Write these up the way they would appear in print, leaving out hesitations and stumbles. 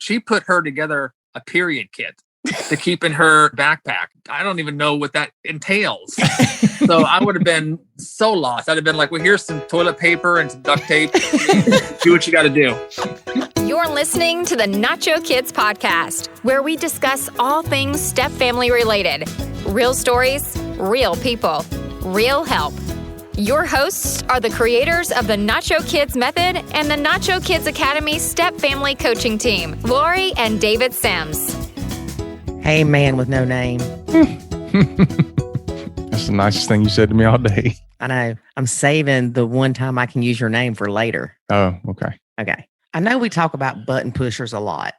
She put her together a period kit to keep in her backpack. I don't even know what that entails. So I would have been so lost. I'd have been like, well, here's some toilet paper and some duct tape. Do what you got to do. You're listening to the Nacho Kids Podcast, where we discuss all things step family related. Real stories, real people, real help. Your hosts are the creators of the Nacho Kids Method and the Nacho Kids Academy Step Family Coaching Team, Lori and David Sims. Hey, man with no name. That's the nicest thing you said to me all day. I know. I'm saving the one time I can use your name for later. Oh, okay. Okay. I know we talk about button pushers a lot,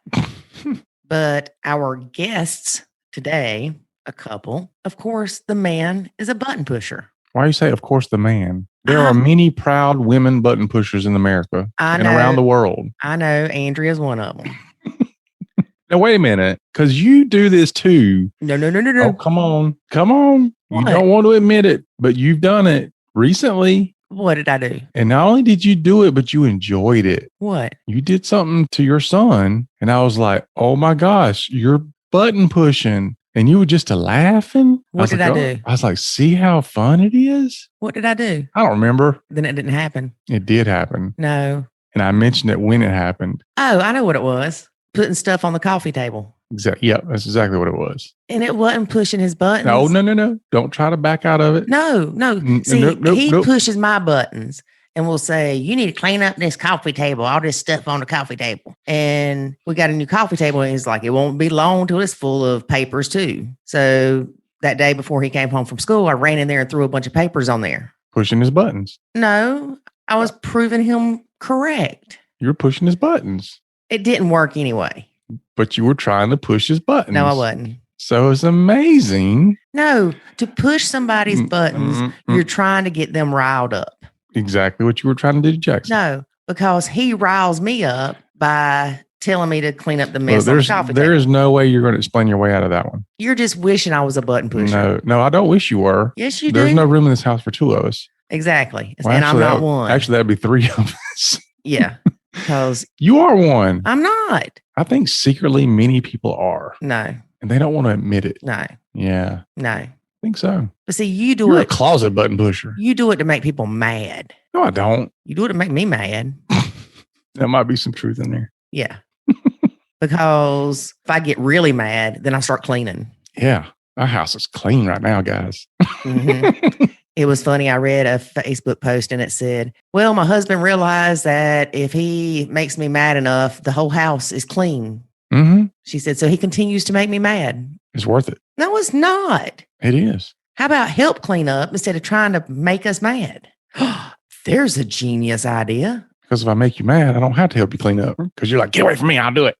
but our guests today, a couple, of course, the man is a button pusher. Why you say, of course, the man? There are many proud women button pushers in America and around the world. I know. Andrea's one of them. Now, wait a minute, because you do this too. No. Oh, come on. What? You don't want to admit it, but you've done it recently. What did I do? And not only did you do it, but you enjoyed it. What? You did something to your son. And I was like, oh my gosh, you're button pushing. And you were just laughing. What did I do? I was like, see how fun it is? What did I do? I don't remember. Then it didn't happen. It did happen. No. And I mentioned it when it happened. Oh, I know what it was. Putting stuff on the coffee table. Exactly. Yeah, that's exactly what it was. And it wasn't pushing his buttons. No. Don't try to back out of it. No. See, he pushes my buttons and will say, you need to clean up this coffee table, all this stuff on the coffee table. And we got a new coffee table. And he's like, it won't be long till it's full of papers too. So that day before he came home from school, I ran in there and threw a bunch of papers on there. Pushing his buttons. No, I was proving him correct. You're pushing his buttons. It didn't work anyway. But you were trying to push his buttons. No, I wasn't. So it's amazing. No, to push somebody's buttons, you're trying to get them riled up. Exactly what you were trying to do to Jackson. No, because he riles me up by telling me to clean up the mess on the coffee table. There is no way you're going to explain your way out of that one. You're just wishing I was a button pusher. No, I don't wish you were. Yes, you do. There's no room in this house for two of us. Exactly. Well, and I'm not one. Actually, that'd be three of us. Yeah, because you are one. I'm not. I think secretly many people are. No. And they don't want to admit it. No. Yeah. No. I think so. But see, you're a closet button pusher. You do it to make people mad. No, I don't. You do it to make me mad. There might be some truth in there. Yeah. Because if I get really mad, then I start cleaning. Yeah. Our house is clean right now, guys. Mm-hmm. It was funny. I read a Facebook post and it said, well, my husband realized that if he makes me mad enough, the whole house is clean. Mm-hmm. She said, so he continues to make me mad. It's worth it. No, it's not. It is. How about help clean up instead of trying to make us mad? There's a genius idea. Because if I make you mad, I don't have to help you clean up. Because you're like, get away from me, I'll do it.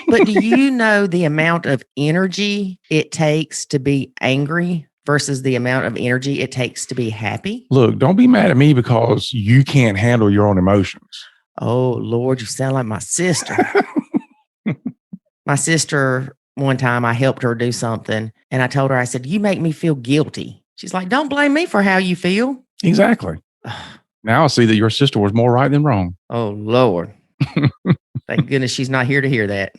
But do you know the amount of energy it takes to be angry versus the amount of energy it takes to be happy? Look, don't be mad at me because you can't handle your own emotions. Oh, Lord, you sound like my sister. My sister, one time I helped her do something and I told her, I said, you make me feel guilty. She's like, don't blame me for how you feel. Exactly. Now I see that your sister was more right than wrong. Oh, Lord. Thank goodness she's not here to hear that.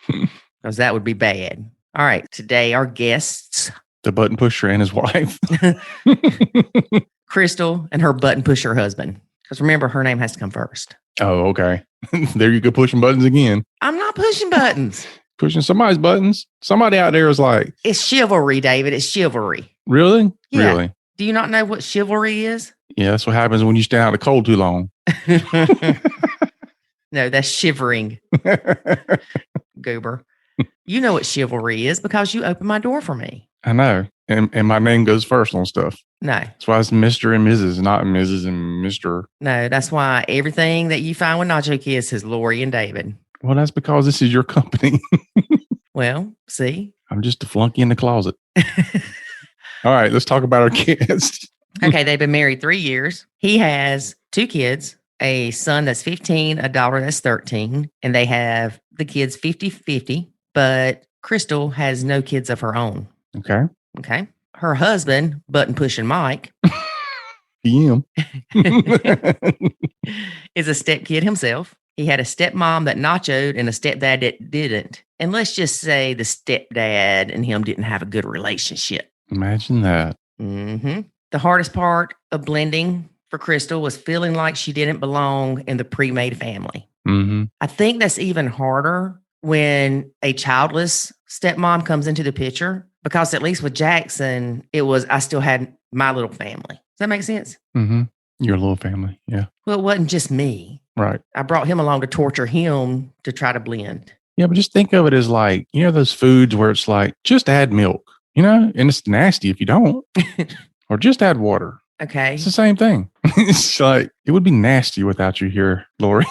Because that would be bad. All right. Today, our guests. The button pusher and his wife. Crystal and her button pusher husband. Because remember, her name has to come first. Oh, okay. There you go, pushing buttons again. I'm not pushing buttons. Pushing somebody's buttons. Somebody out there is like... It's chivalry, David. It's chivalry. Really? Yeah. Really? Do you not know what chivalry is? Yeah, that's what happens when you stay out in the cold too long. No, that's shivering. Goober. You know what chivalry is because you opened my door for me. I know. And my name goes first on stuff. No. That's why it's Mr. and Mrs., not Mrs. and Mr. No, that's why everything that you find with Nacho Kids is Lori and David. Well, that's because this is your company. Well, see? I'm just a flunky in the closet. All right, let's talk about our kids. Okay, they've been married 3 years. He has 2 kids, a son that's 15, a daughter that's 13, and they have the kids 50-50, but Crystal has no kids of her own. Okay. Okay. Her husband, button pushing Mike, PM, is a stepkid himself. He had a stepmom that nachoed and a stepdad that didn't. And let's just say the stepdad and him didn't have a good relationship. Imagine that. Mm-hmm. The hardest part of blending for Crystal was feeling like she didn't belong in the pre-made family. Mm-hmm. I think that's even harder when a childless stepmom comes into the picture, because at least with Jackson, it was, I still had my little family. Does that make sense? Mm-hmm. Your little family. Yeah. Well, it wasn't just me. Right. I brought him along to torture him to try to blend. Yeah, but just think of it as like, those foods where it's like, just add milk, and it's nasty if you don't, or just add water. Okay. It's the same thing. It's like, it would be nasty without you here, Lori.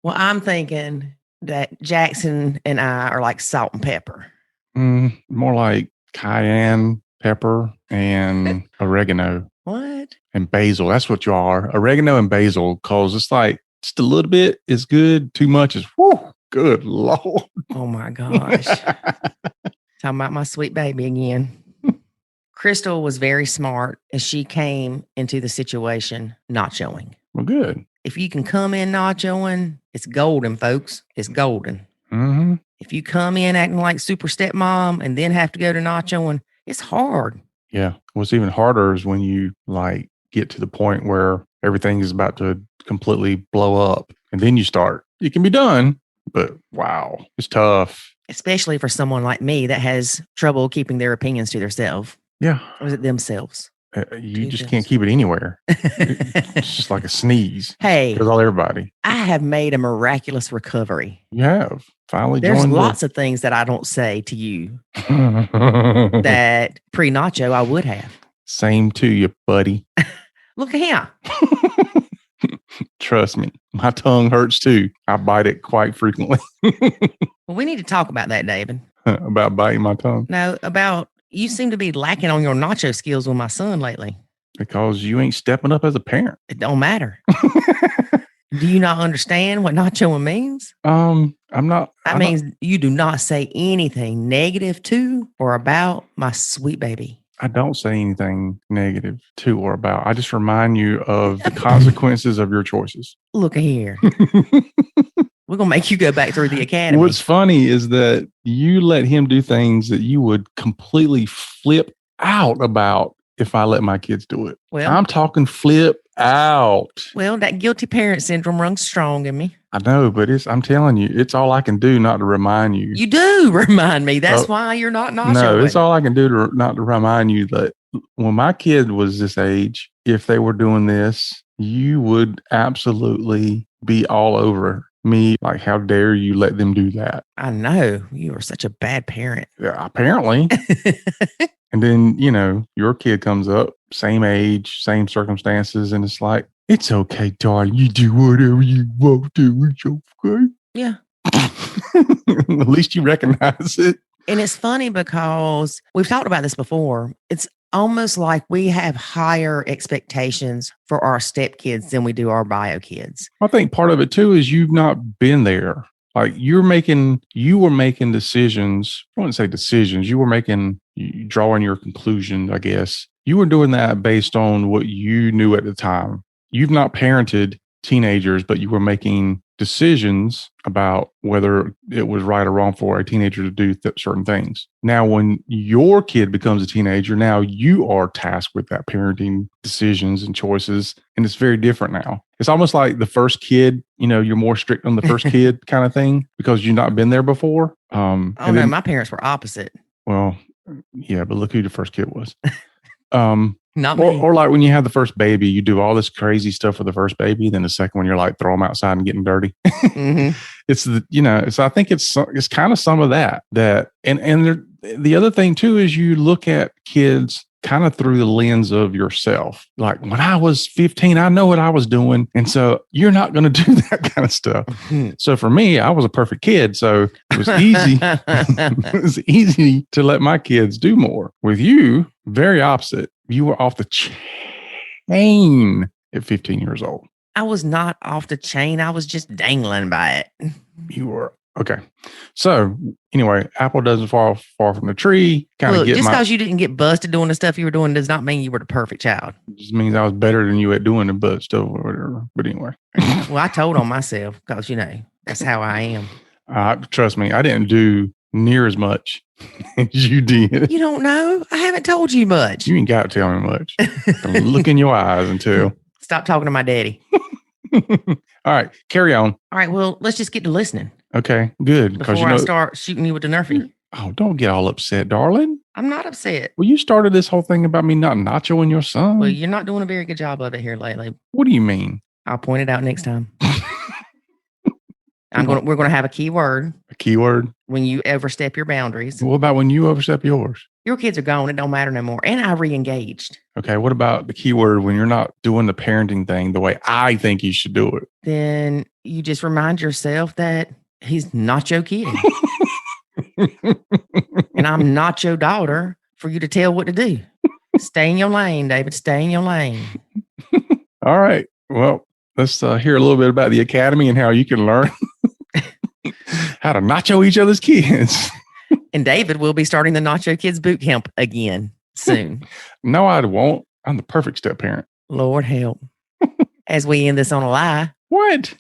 Well, I'm thinking that Jackson and I are like salt and pepper. More like cayenne pepper and oregano. What? And basil. That's what you are. Oregano and basil, because it's like just a little bit is good. Too much is, whoo, good Lord. Oh my gosh. Talking about my sweet baby again. Crystal was very smart as she came into the situation nachoing. Well, good. If you can come in nachoing, it's golden, folks. It's golden. Mm-hmm. If you come in acting like super stepmom and then have to go to nachoing, it's hard. Yeah. What's even harder is when you like get to the point where everything is about to completely blow up and then you start. It can be done, but wow, it's tough. Especially for someone like me that has trouble keeping their opinions to themselves. Yeah. Or is it themselves? You just can't keep it anywhere. It's just like a sneeze. Hey. There's all everybody. I have made a miraculous recovery. You have. Finally There's joined lots of things that I don't say to you that pre-nacho I would have. Same to you, buddy. Look at him. Trust me, my tongue hurts too. I bite it quite frequently. Well, we need to talk about that, David. About biting my tongue? No, about you seem to be lacking on your nacho skills with my son lately. Because you ain't stepping up as a parent. It don't matter. Do you not understand what nachoing means? I'm not. That means you do not say anything negative to or about my sweet baby. I don't say anything negative to or about. I just remind you of the consequences of your choices. Look here. We're going to make you go back through the academy. What's funny is that you let him do things that you would completely flip out about if I let my kids do it. Well, I'm talking flip out. Well, that guilty parent syndrome runs strong in me. I know, but I'm telling you, it's all I can do not to remind you. You do remind me. That's why you're not nachoing. No, it's all I can do not to remind you that when my kid was this age, if they were doing this, you would absolutely be all over me. Like, how dare you let them do that? I know. You are such a bad parent. Yeah, apparently. And then, your kid comes up, same age, same circumstances, and it's like, it's okay, darling. You do whatever you want to. It's okay. Yeah. At least you recognize it. And it's funny because we've talked about this before. It's almost like we have higher expectations for our stepkids than we do our bio kids. I think part of it too is you've not been there. Like you were making decisions. I wouldn't say decisions. You were drawing your conclusion, I guess. You were doing that based on what you knew at the time. You've not parented teenagers, but you were making decisions about whether it was right or wrong for a teenager to do certain things. Now, when your kid becomes a teenager, now you are tasked with that parenting decisions and choices. And it's very different now. It's almost like the first kid, you're more strict on the first kid kind of thing because you've not been there before. No, my parents were opposite. Well, yeah, but look who the first kid was. Not me. Or like when you have the first baby, you do all this crazy stuff with the first baby. Then the second one, you're like, throw them outside and getting dirty. Mm-hmm. So I think it's kind of some of that, and the other thing too, is you look at kids kind of through the lens of yourself. Like when I was 15, I know what I was doing. And so you're not going to do that kind of stuff. Mm-hmm. So for me, I was a perfect kid. So it was easy. It was easy to let my kids do more. With you, very opposite. You were off the chain at 15 years old. I was not off the chain. I was just dangling by it. You were Okay. So anyway, apple doesn't fall far from the tree. Look, just because you didn't get busted doing the stuff you were doing does not mean you were the perfect child. It just means I was better than you at doing the butt stuff or whatever. But anyway. Well, I told on myself because, that's how I am. Trust me, I didn't do near as much as you did. You don't know? I haven't told you much. You ain't got to tell me much. Look in your eyes until. Stop talking to my daddy. All right, carry on. All right, well, let's just get to listening. Okay, good. Before I start shooting you with the Nerfy. Oh, don't get all upset, darling. I'm not upset. Well, you started this whole thing about me not nachoing your son. Well, you're not doing a very good job of it here lately. What do you mean? I'll point it out next time. We're gonna have a keyword. A keyword? When you overstep your boundaries. What about when you overstep yours? Your kids are gone. It don't matter no more. And I re-engaged. Okay, what about the keyword when you're not doing the parenting thing the way I think you should do it? Then you just remind yourself that he's not your kid. And I'm not your daughter for you to tell what to do. Stay in your lane, David. Stay in your lane. All right. Well, let's hear a little bit about the academy and how you can learn how to nacho each other's kids. And David will be starting the Nacho Kids boot camp again soon. No, I won't. I'm the perfect step parent. Lord help. As we end this on a lie. What?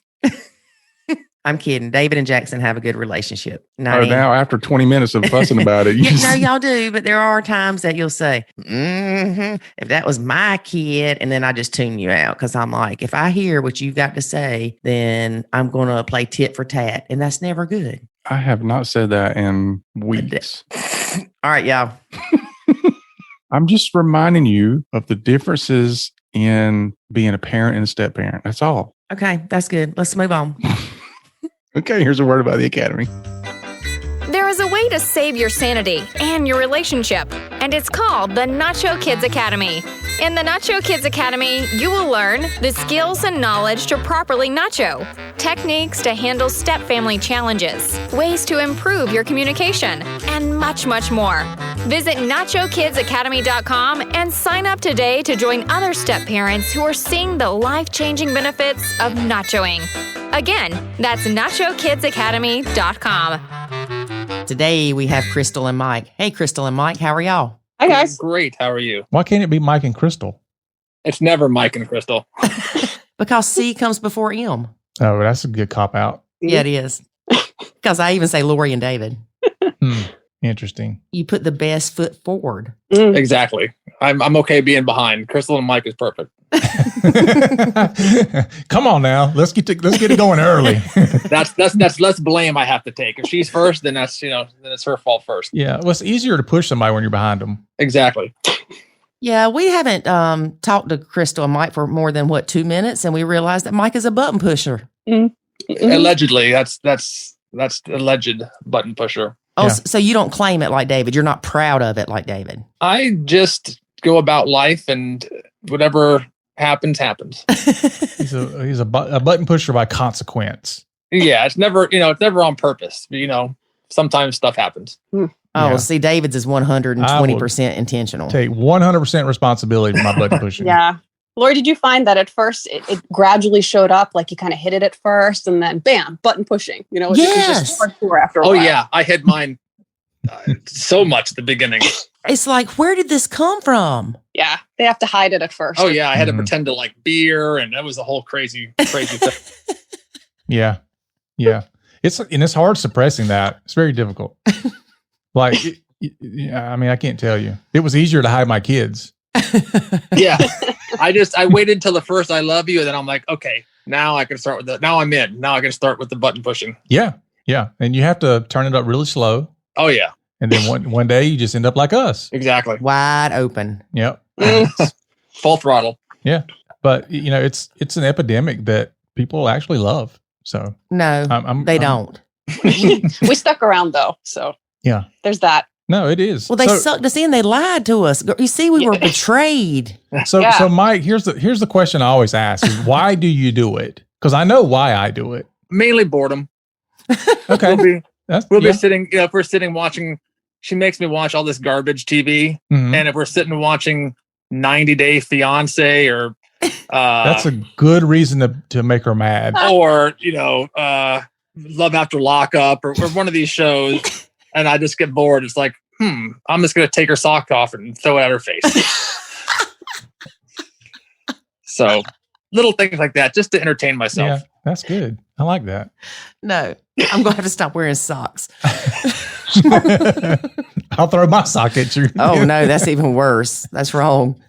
I'm kidding. David and Jackson have a good relationship. Now after 20 minutes of fussing about it. No, y'all do. But there are times that you'll say, if that was my kid, and then I just tune you out because I'm like, if I hear what you've got to say, then I'm going to play tit for tat. And that's never good. I have not said that in weeks. All right, y'all. I'm just reminding you of the differences in being a parent and a step parent. That's all. Okay, that's good. Let's move on. Okay, here's a word about the academy. There is a way to save your sanity and your relationship, and it's called the Nacho Kids Academy. In the Nacho Kids Academy, you will learn the skills and knowledge to properly nacho, techniques to handle step family challenges, ways to improve your communication, and much, much more. Visit NachoKidsAcademy.com and sign up today to join other step parents who are seeing the life-changing benefits of nachoing. Again, that's NachoKidsAcademy.com. Today we have Crystal and Mike. Hey, Crystal and Mike, how are y'all? Hi, guys. Great. How are you? Why can't it be Mike and Crystal? It's never Mike and Crystal. Because C comes before M. Oh, that's a good cop out. Yeah, it is. Because I even say Lori and David. Interesting. You put the best foot forward. Exactly. I'm okay being behind. Crystal and Mike is perfect. Come on now. Let's get it going early. That's less blame I have to take. If she's first, then then it's her fault first. Yeah. Well, it's easier to push somebody when you're behind them. Exactly. Yeah, we haven't talked to Crystal and Mike for more than 2 minutes, and we realized that Mike is a button pusher. Allegedly, that's alleged button pusher. Oh, yeah. So you don't claim it like David. You're not proud of it like David. I just go about life, and whatever happens. He's a button pusher by consequence. Yeah, it's never on purpose. But, sometimes stuff happens. Oh, yeah. See, David's is 120% intentional. Take 100% responsibility for my button pushing. Yeah. Lori, did you find that at first it gradually showed up, like you kind of hit it at first and then bam, button pushing, Yes. It was just hardcore after a while. Oh yeah. I hit mine so much at the beginning. It's like, where did this come from? Yeah. They have to hide it at first. Oh yeah. I had to pretend to like beer, and that was a whole crazy thing. Yeah. Yeah. It's hard suppressing that. It's very difficult. Like, I can't tell you. It was easier to hide my kids. Yeah. I waited till the first I love you, and then I'm like, okay, now I can start with now I'm in. Now I can start with the button pushing. Yeah. Yeah. And you have to turn it up really slow. Oh yeah. And then one day you just end up like us. Exactly. Wide open. Yep. Full throttle. Yeah. But it's an epidemic that people actually love. So no, they don't. We stuck around though. So yeah, there's that. No, it is. Well, they sucked us in. They lied to us. You see, we were betrayed. So Mike, here's the question I always ask: is why do you do it? Because I know why I do it. Mainly boredom. Okay, we'll be sitting. If we're sitting watching, she makes me watch all this garbage TV, and if we're sitting watching 90 Day Fiance or that's a good reason to make her mad. Or Love After Lockup or one of these shows, and I just get bored. It's like, I'm just going to take her sock off and throw it at her face. So little things like that, just to entertain myself. Yeah, that's good. I like that. No, I'm going to have to stop wearing socks. I'll throw my sock at you. Oh, no, that's even worse. That's wrong.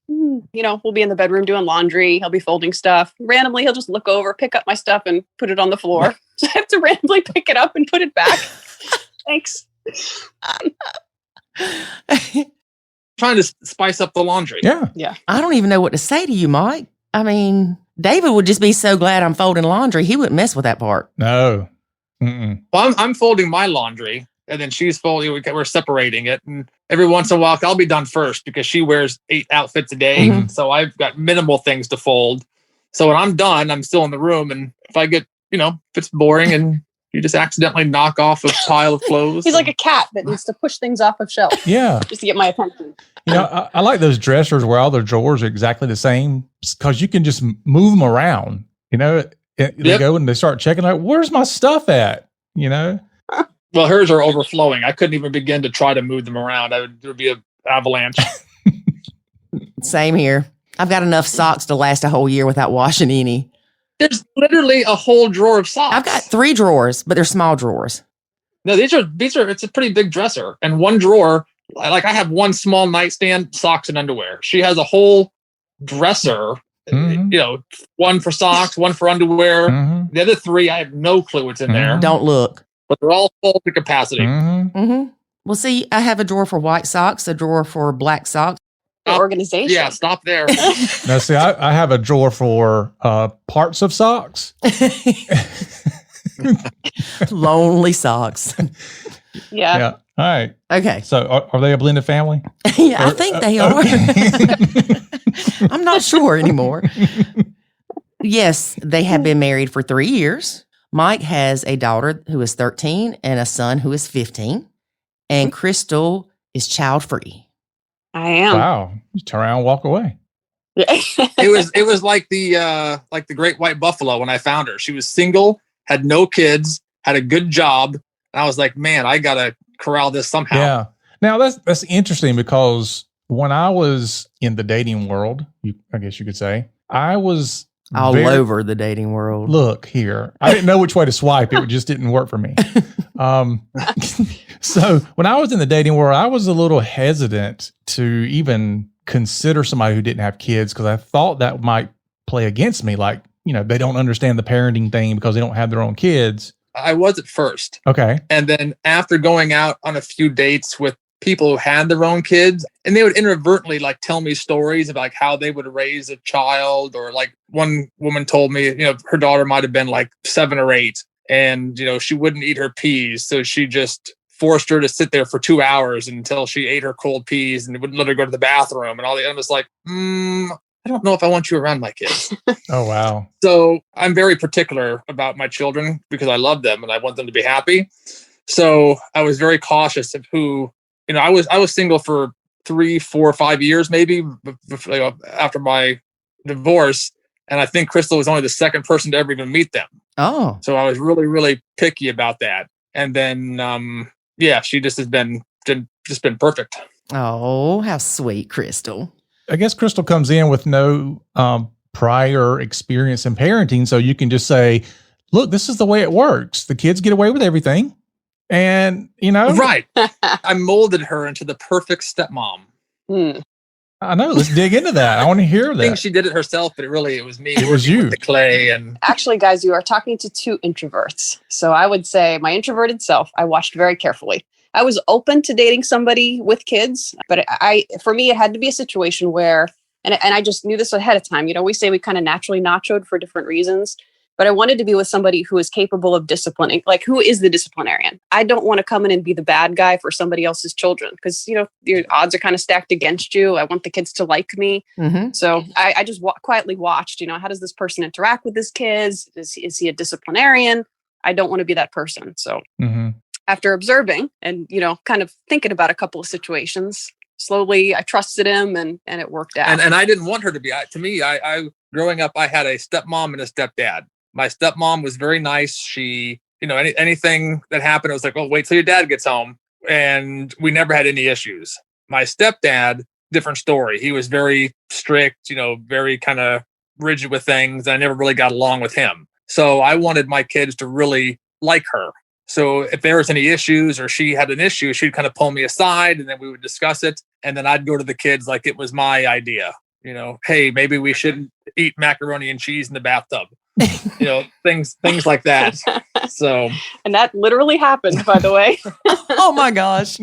We'll be in the bedroom doing laundry. He'll be folding stuff. Randomly, he'll just look over, pick up my stuff, and put it on the floor. So I have to randomly pick it up and put it back. Thanks. Trying to spice up the laundry. Yeah. I don't even know what to say to you, Mike. I mean, David would just be so glad I'm folding laundry. He wouldn't mess with that part. No. Mm-mm. Well, I'm folding my laundry, and then she's folding. We're separating it, and every once in a while, I'll be done first because she wears 8 outfits a day, so I've got minimal things to fold. So when I'm done, I'm still in the room, and if I get, if it's boring and you just accidentally knock off a pile of clothes. He's like a cat that needs to push things off of shelves. Yeah. Just to get my attention. I like those dressers where all the drawers are exactly the same because you can just move them around. They go and they start checking like, where's my stuff at? Well, hers are overflowing. I couldn't even begin to try to move them around. There would be an avalanche. Same here. I've got enough socks to last a whole year without washing any. There's literally a whole drawer of socks. I've got 3 drawers, but they're small drawers. No, these are. It's a pretty big dresser, and one drawer. Like I have one small nightstand, socks and underwear. She has a whole dresser. One for socks, one for underwear. The other 3, I have no clue what's in there. Don't look. But they're all full to capacity. Well, see, I have a drawer for white socks, a drawer for black socks. Organization. Yeah, stop there. Now, see, I have a drawer for parts of socks. Lonely socks. Yeah. All right. Okay. So are they a blended family? Yeah, I think they are. I'm not sure anymore. Yes, they have been married for 3 years. Mike has a daughter who is 13 and a son who is 15. And Crystal is child-free. I am. Wow. You turn around and walk away. It was like the great white buffalo when I found her. She was single, had no kids, had a good job. And I was like, man, I got to corral this somehow. Yeah. Now that's interesting because when I was in the dating world, I guess you could say, I was all over the dating world. Look here. I didn't know which way to swipe. It just didn't work for me. So when I was in the dating world, I was a little hesitant to even consider somebody who didn't have kids because I thought that might play against me. Like, they don't understand the parenting thing because they don't have their own kids. I was at first. Okay. And then after going out on a few dates with people who had their own kids, and they would inadvertently tell me stories about how they would raise a child, or one woman told me, her daughter might have been 7 or 8, and she wouldn't eat her peas, so she just forced her to sit there for 2 hours until she ate her cold peas and wouldn't let her go to the bathroom and all that. I'm just like, I don't know if I want you around my kids. Oh, wow. So I'm very particular about my children because I love them and I want them to be happy. So I was very cautious of who, I was single for 3, 4, 5 years, maybe after my divorce. And I think Crystal was only the second person to ever even meet them. Oh. So I was really, really picky about that. And then, she just has been perfect. Oh, how sweet, Crystal. I guess Crystal comes in with no prior experience in parenting. So you can just say, look, this is the way it works. The kids get away with everything. And, Right. I molded her into the perfect stepmom. I know. Let's dig into that. I want to hear that. I think she did it herself, but it was me. It was you. With the clay. And actually, guys, you are talking to 2 introverts. So I would say my introverted self, I watched very carefully. I was open to dating somebody with kids, but for me, it had to be a situation where, and I just knew this ahead of time. We say we kind of naturally nachoed for different reasons, but I wanted to be with somebody who is capable of disciplining. Who is the disciplinarian? I don't want to come in and be the bad guy for somebody else's children because, your odds are kind of stacked against you. I want the kids to like me. Mm-hmm. So I just quietly watched, how does this person interact with his kids? Is he a disciplinarian? I don't want to be that person. So after observing and, kind of thinking about a couple of situations, slowly I trusted him and it worked out. And I didn't want her to be. To me, I growing up, I had a stepmom and a stepdad. My stepmom was very nice. She, anything that happened, it was like, well, wait till your dad gets home. And we never had any issues. My stepdad, different story. He was very strict, very kind of rigid with things. I never really got along with him. So I wanted my kids to really like her. So if there was any issues or she had an issue, she'd kind of pull me aside and then we would discuss it. And then I'd go to the kids like it was my idea. Hey, maybe we shouldn't eat macaroni and cheese in the bathtub. Things like that. So, and that literally happened, by the way. Oh my gosh.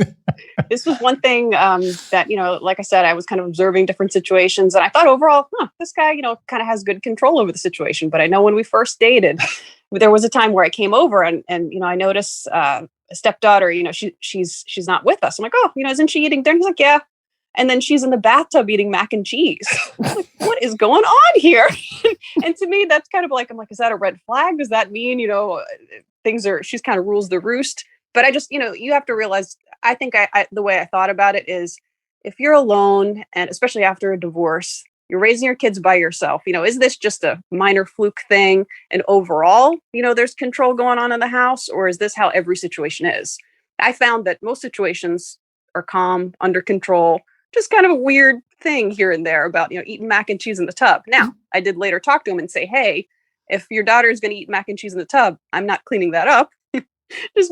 This was one thing that, like I said, I was kind of observing different situations, and I thought overall, this guy, kind of has good control over the situation. But I know when we first dated, there was a time where I came over and I noticed a stepdaughter, she's not with us. I'm like, oh, isn't she eating dinner? He's like, yeah. And then she's in the bathtub eating mac and cheese. I'm like, what is going on here? And to me, that's kind of like, I'm like, is that a red flag? Does that mean, she's kind of rules the roost? But I just, you have to realize, I think the way I thought about it is if you're alone, and especially after a divorce, you're raising your kids by yourself, is this just a minor fluke thing? And overall, there's control going on in the house, or is this how every situation is? I found that most situations are calm, under control. Just kind of a weird thing here and there about, eating mac and cheese in the tub. Now, I did later talk to him and say, hey, if your daughter is going to eat mac and cheese in the tub, I'm not cleaning that up. Just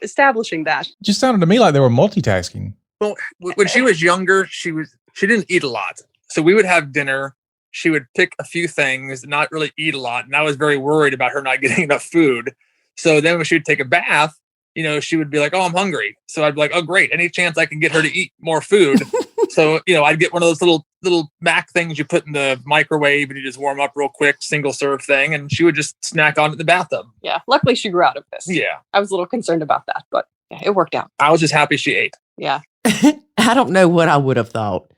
establishing that. Just sounded to me like they were multitasking. Well, when she was younger, she didn't eat a lot. So we would have dinner. She would pick a few things, not really eat a lot. And I was very worried about her not getting enough food. So then when she would take a bath, she would be like, oh, I'm hungry. So I'd be like, oh, great. Any chance I can get her to eat more food? So, I'd get one of those little Mac things you put in the microwave and you just warm up real quick, single serve thing. And she would just snack on it in the bathtub. Yeah. Luckily she grew out of this. Yeah. I was a little concerned about that, but yeah, it worked out. I was just happy she ate. Yeah. I don't know what I would have thought.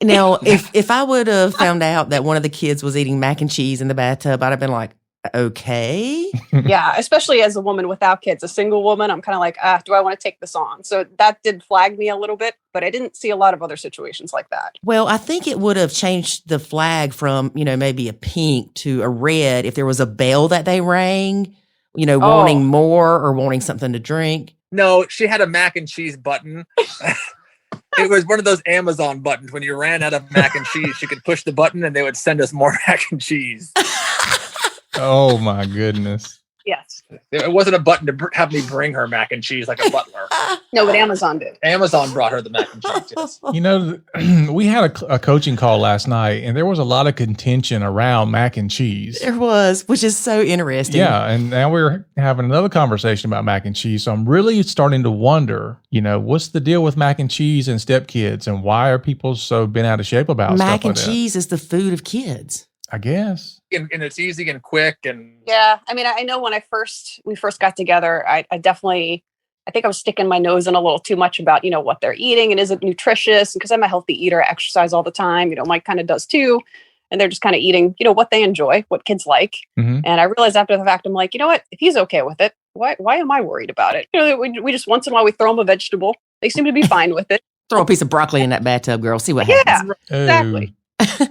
Now, if I would have found out that one of the kids was eating mac and cheese in the bathtub, I'd have been like, okay. Yeah, especially as a woman without kids, a single woman, I'm kind of like, do I want to take this on? So that did flag me a little bit, but I didn't see a lot of other situations like that. Well, I think it would have changed the flag from, maybe a pink to a red if there was a bell that they rang, wanting more or wanting something to drink. No, she had a mac and cheese button. It was one of those Amazon buttons. When you ran out of mac and cheese, you could push the button and they would send us more mac and cheese. Oh my goodness. Yes. It wasn't a button to have me bring her mac and cheese like a butler. No, but Amazon did. Amazon brought her the mac and cheese. Yes. We had a coaching call last night, and there was a lot of contention around mac and cheese. There was, which is so interesting. Yeah, and now we're having another conversation about mac and cheese. So I'm really starting to wonder, what's the deal with mac and cheese and stepkids, and why are people so bent out of shape about mac stuff and like cheese is the food of kids, I guess. And it's easy and quick. And yeah, I mean, I know when we first got together, I think I was sticking my nose in a little too much about, what they're eating and is it nutritious? Because I'm a healthy eater, I exercise all the time, Mike kind of does too. And they're just kind of eating, what they enjoy, what kids like. Mm-hmm. And I realized after the fact, I'm like, you know what, if he's okay with it, why am I worried about it? We just once in a while, we throw them a vegetable. They seem to be fine with it. Throw a piece of broccoli in that bathtub, girl. See what happens. Yeah, exactly.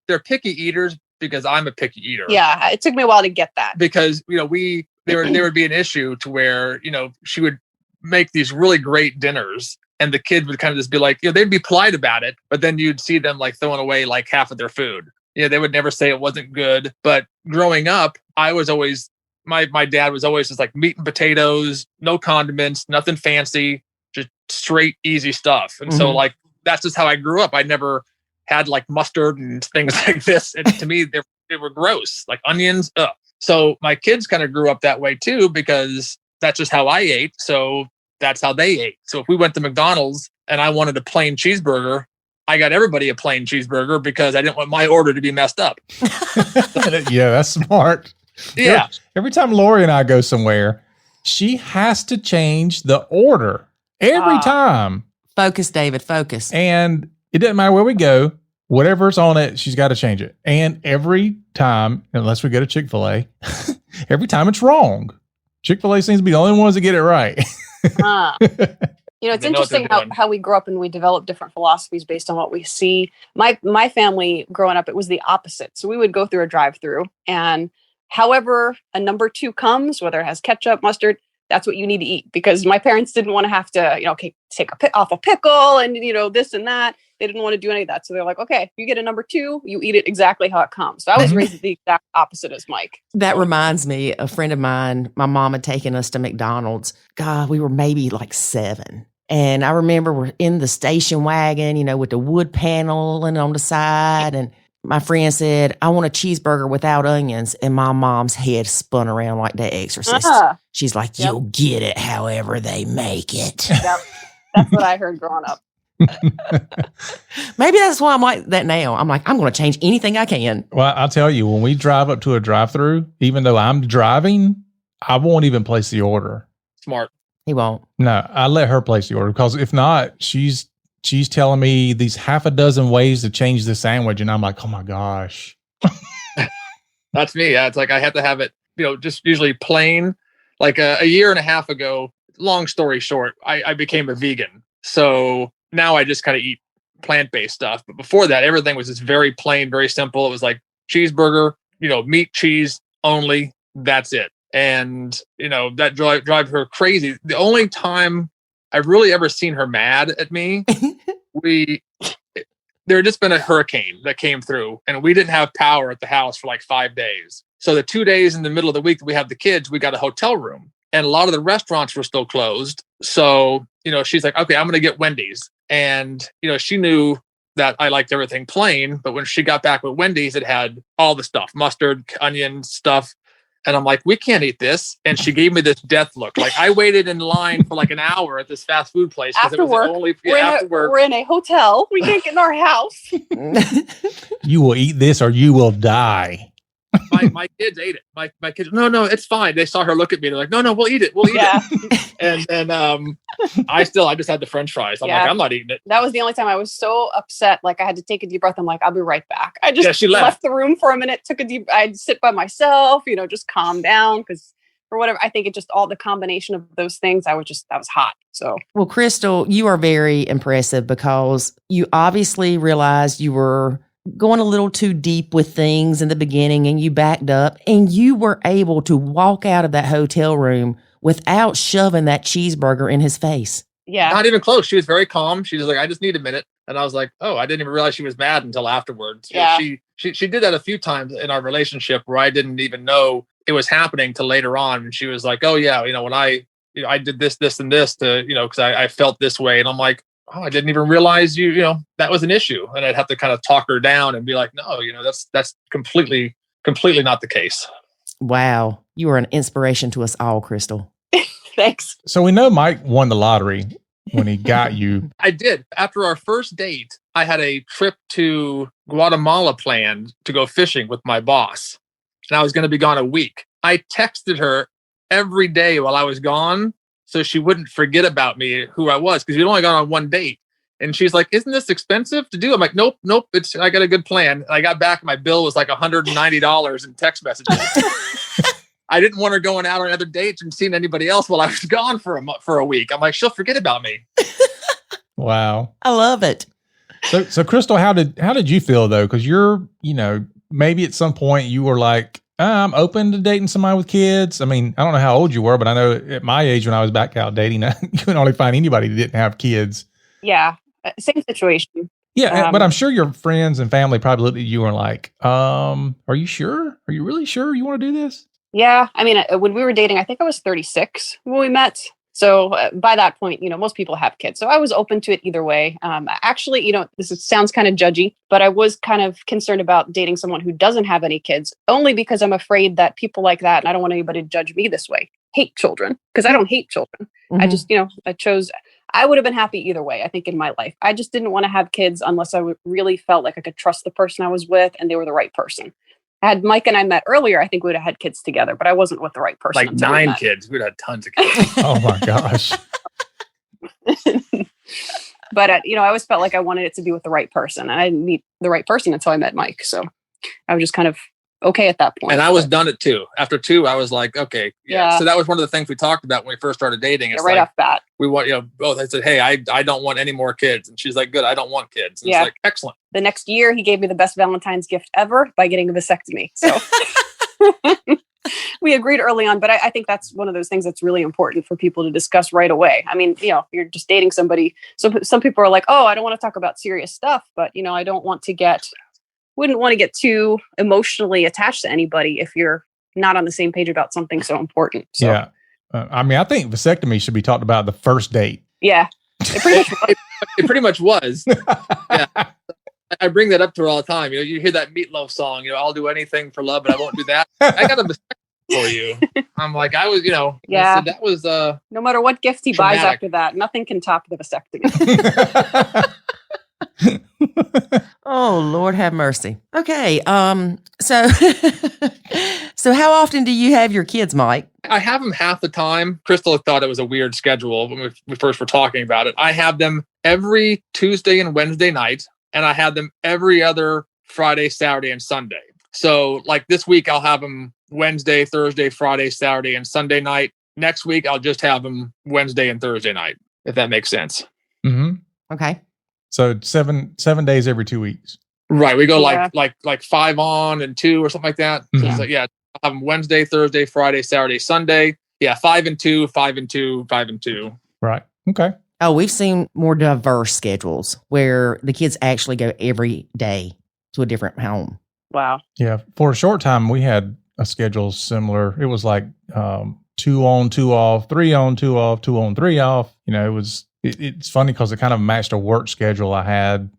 They're picky eaters because I'm a picky eater. Yeah, it took me a while to get that. Because, there would be an issue to where, she would make these really great dinners and the kid would kind of just be like, they'd be polite about it, but then you'd see them like throwing away like half of their food. They would never say it wasn't good. But growing up, I was always, my dad was always just like meat and potatoes, no condiments, nothing fancy, just straight, easy stuff. And so like, that's just how I grew up. I never had like mustard and things like this. And to me, they were gross, like onions. Ugh. So my kids kind of grew up that way too, because that's just how I ate. So that's how they ate. So if we went to McDonald's and I wanted a plain cheeseburger, I got everybody a plain cheeseburger because I didn't want my order to be messed up. Yeah, that's smart. Yeah. Every time Lori and I go somewhere, she has to change the order every time. Focus, David, focus. And it doesn't matter where we go, whatever's on it, she's got to change it. And every time, unless we go to Chick-fil-A, every time it's wrong. Chick-fil-A seems to be the only ones that get it right. It's interesting how we grow up and we develop different philosophies based on what we see. My family growing up, it was the opposite. So we would go through a drive-through and however a number 2 comes, whether it has ketchup, mustard, that's what you need to eat. Because my parents didn't want to have to, take off a pickle and, this and that. They didn't want to do any of that. So they're like, okay, you get a number 2, you eat it exactly how it comes. So I was raised the exact opposite as Mike. That reminds me, a friend of mine, my mom had taken us to McDonald's. God, we were maybe like 7. And I remember we're in the station wagon, with the wood paneling on the side. And my friend said, I want a cheeseburger without onions. And my mom's head spun around like The Exorcist. She's like, you'll get it however they make it. Yep. That's what I heard growing up. Maybe that's why I'm like that now. I'm like, I'm going to change anything I can. Well, I'll tell you, when we drive up to a drive-thru, even though I'm driving, I won't even place the order. Smart. He won't. No, I let her place the order because if not, she's telling me these half a dozen ways to change the sandwich. And I'm like, oh my gosh. That's me. Yeah. It's like I have to have it, just usually plain. Like a year and a half ago, long story short, I became a vegan. So now I just kind of eat plant-based stuff. But before that, everything was just very plain, very simple. It was like cheeseburger, meat, cheese only. That's it. And, that drive her crazy. The only time I've really ever seen her mad at me, there had just been a hurricane that came through and we didn't have power at the house for like 5 days. So the 2 days in the middle of the week that we had the kids, we got a hotel room and a lot of the restaurants were still closed. So, she's like, okay, I'm going to get Wendy's. And, she knew that I liked everything plain, but when she got back with Wendy's, it had all the stuff, mustard, onion stuff. And I'm like, we can't eat this. And she gave me this death look. Like I waited in line for like an hour at this fast food place. After work, we're in a hotel. We can't get in our house. You will eat this or you will die. My kids ate it. My kids, no, it's fine. They saw her look at me. They're like, no, we'll eat it. We'll eat it. And I just had the French fries. I'm like, I'm not eating it. That was the only time I was so upset. Like I had to take a deep breath. I'm like, I'll be right back. I just she left the room for a minute, I'd sit by myself, just calm down because for whatever, I think it just all the combination of those things, that was hot. So, well, Crystal, you are very impressive because you obviously realized you were going a little too deep with things in the beginning and you backed up and you were able to walk out of that hotel room without shoving that cheeseburger in his face. Yeah. Not even close. She was very calm. She was like, I just need a minute. And I was like, oh, I didn't even realize she was mad until afterwards. Yeah. She did that a few times in our relationship where I didn't even know it was happening till later on. And she was like, oh yeah, when I did this, and this to, because I felt this way. And I'm like, oh, I didn't even realize that was an issue. And I'd have to kind of talk her down and be like, no, that's completely not the case. Wow. You are an inspiration to us all, Crystal. Thanks. So we know Mike won the lottery when he got you. I did. After our first date, I had a trip to Guatemala planned to go fishing with my boss. And I was going to be gone a week. I texted her every day while I was gone so she wouldn't forget about me, who I was, because we'd only gone on one date. And she's like, isn't this expensive to do? I'm like, nope. I got a good plan. And I got back, my bill was like $190 in text messages. I didn't want her going out on other dates and seeing anybody else while I was gone for a week. I'm like, she'll forget about me. Wow. I love it. So Crystal, how did you feel though? Because you're, maybe at some point you were like, I'm open to dating somebody with kids. I mean, I don't know how old you were, but I know at my age when I was back out dating, you couldn't only find anybody that didn't have kids. Yeah. Same situation. Yeah. But I'm sure your friends and family probably looked at you and were like, are you sure? Are you really sure you want to do this? Yeah. I mean, when we were dating, I think I was 36 when we met. So by that point, most people have kids. So I was open to it either way. Actually, this sounds kind of judgy, but I was kind of concerned about dating someone who doesn't have any kids, only because I'm afraid that people like that, and I don't want anybody to judge me this way, hate children, because I don't hate children. Mm-hmm. I just, I would have been happy either way, I think, in my life. I just didn't want to have kids unless I really felt like I could trust the person I was with and they were the right person. Had Mike and I met earlier, I think we would have had kids together, but I wasn't with the right person. Like 9 kids. We'd have had tons of kids. Oh my gosh. But, I always felt like I wanted it to be with the right person. And I didn't meet the right person until I met Mike. So I was just kind of okay at that point. And I was done at 2. After 2, I was like, okay. Yeah. So that was one of the things we talked about when we first started dating. It's right off bat. We want, both. I said, hey, I don't want any more kids. And she's like, good, I don't want kids. And it's like, excellent. The next year, he gave me the best Valentine's gift ever by getting a vasectomy. So We agreed early on, but I think that's one of those things that's really important for people to discuss right away. I mean, you're just dating somebody. So some people are like, oh, I don't want to talk about serious stuff, but I wouldn't want to get too emotionally attached to anybody if you're not on the same page about something so important. So. Yeah. I think vasectomy should be talked about the first date. Yeah. It pretty much was. Yeah. I bring that up to her all the time. You hear that Meatloaf song, I'll do anything for love, but I won't do that. I got a vasectomy for you. I'm like, I was, yeah. That was no matter what gift he traumatic. buys after that, nothing can top the vasectomy. Oh, Lord have mercy. Okay. So how often do you have your kids, Mike? I have them half the time. Crystal thought it was a weird schedule when we first were talking about it. I have them every Tuesday and Wednesday night, and I have them every other Friday, Saturday, and Sunday. So like this week, I'll have them Wednesday, Thursday, Friday, Saturday, and Sunday night. Next week, I'll just have them Wednesday and Thursday night, if that makes sense. Mm-hmm. Okay. So 7 days every 2 weeks. Right. We go like 5 on and 2 or something like that. Mm-hmm. So I'll have them Wednesday, Thursday, Friday, Saturday, Sunday. Yeah. 5 and 2, 5 and 2, 5 and 2. Right. Okay. Oh, we've seen more diverse schedules where the kids actually go every day to a different home. Wow. Yeah. For a short time, we had a schedule similar. It was like 2 on, 2 off, 3 on, 2 off, 2 on, 3 off. It's funny because it kind of matched a work schedule I had.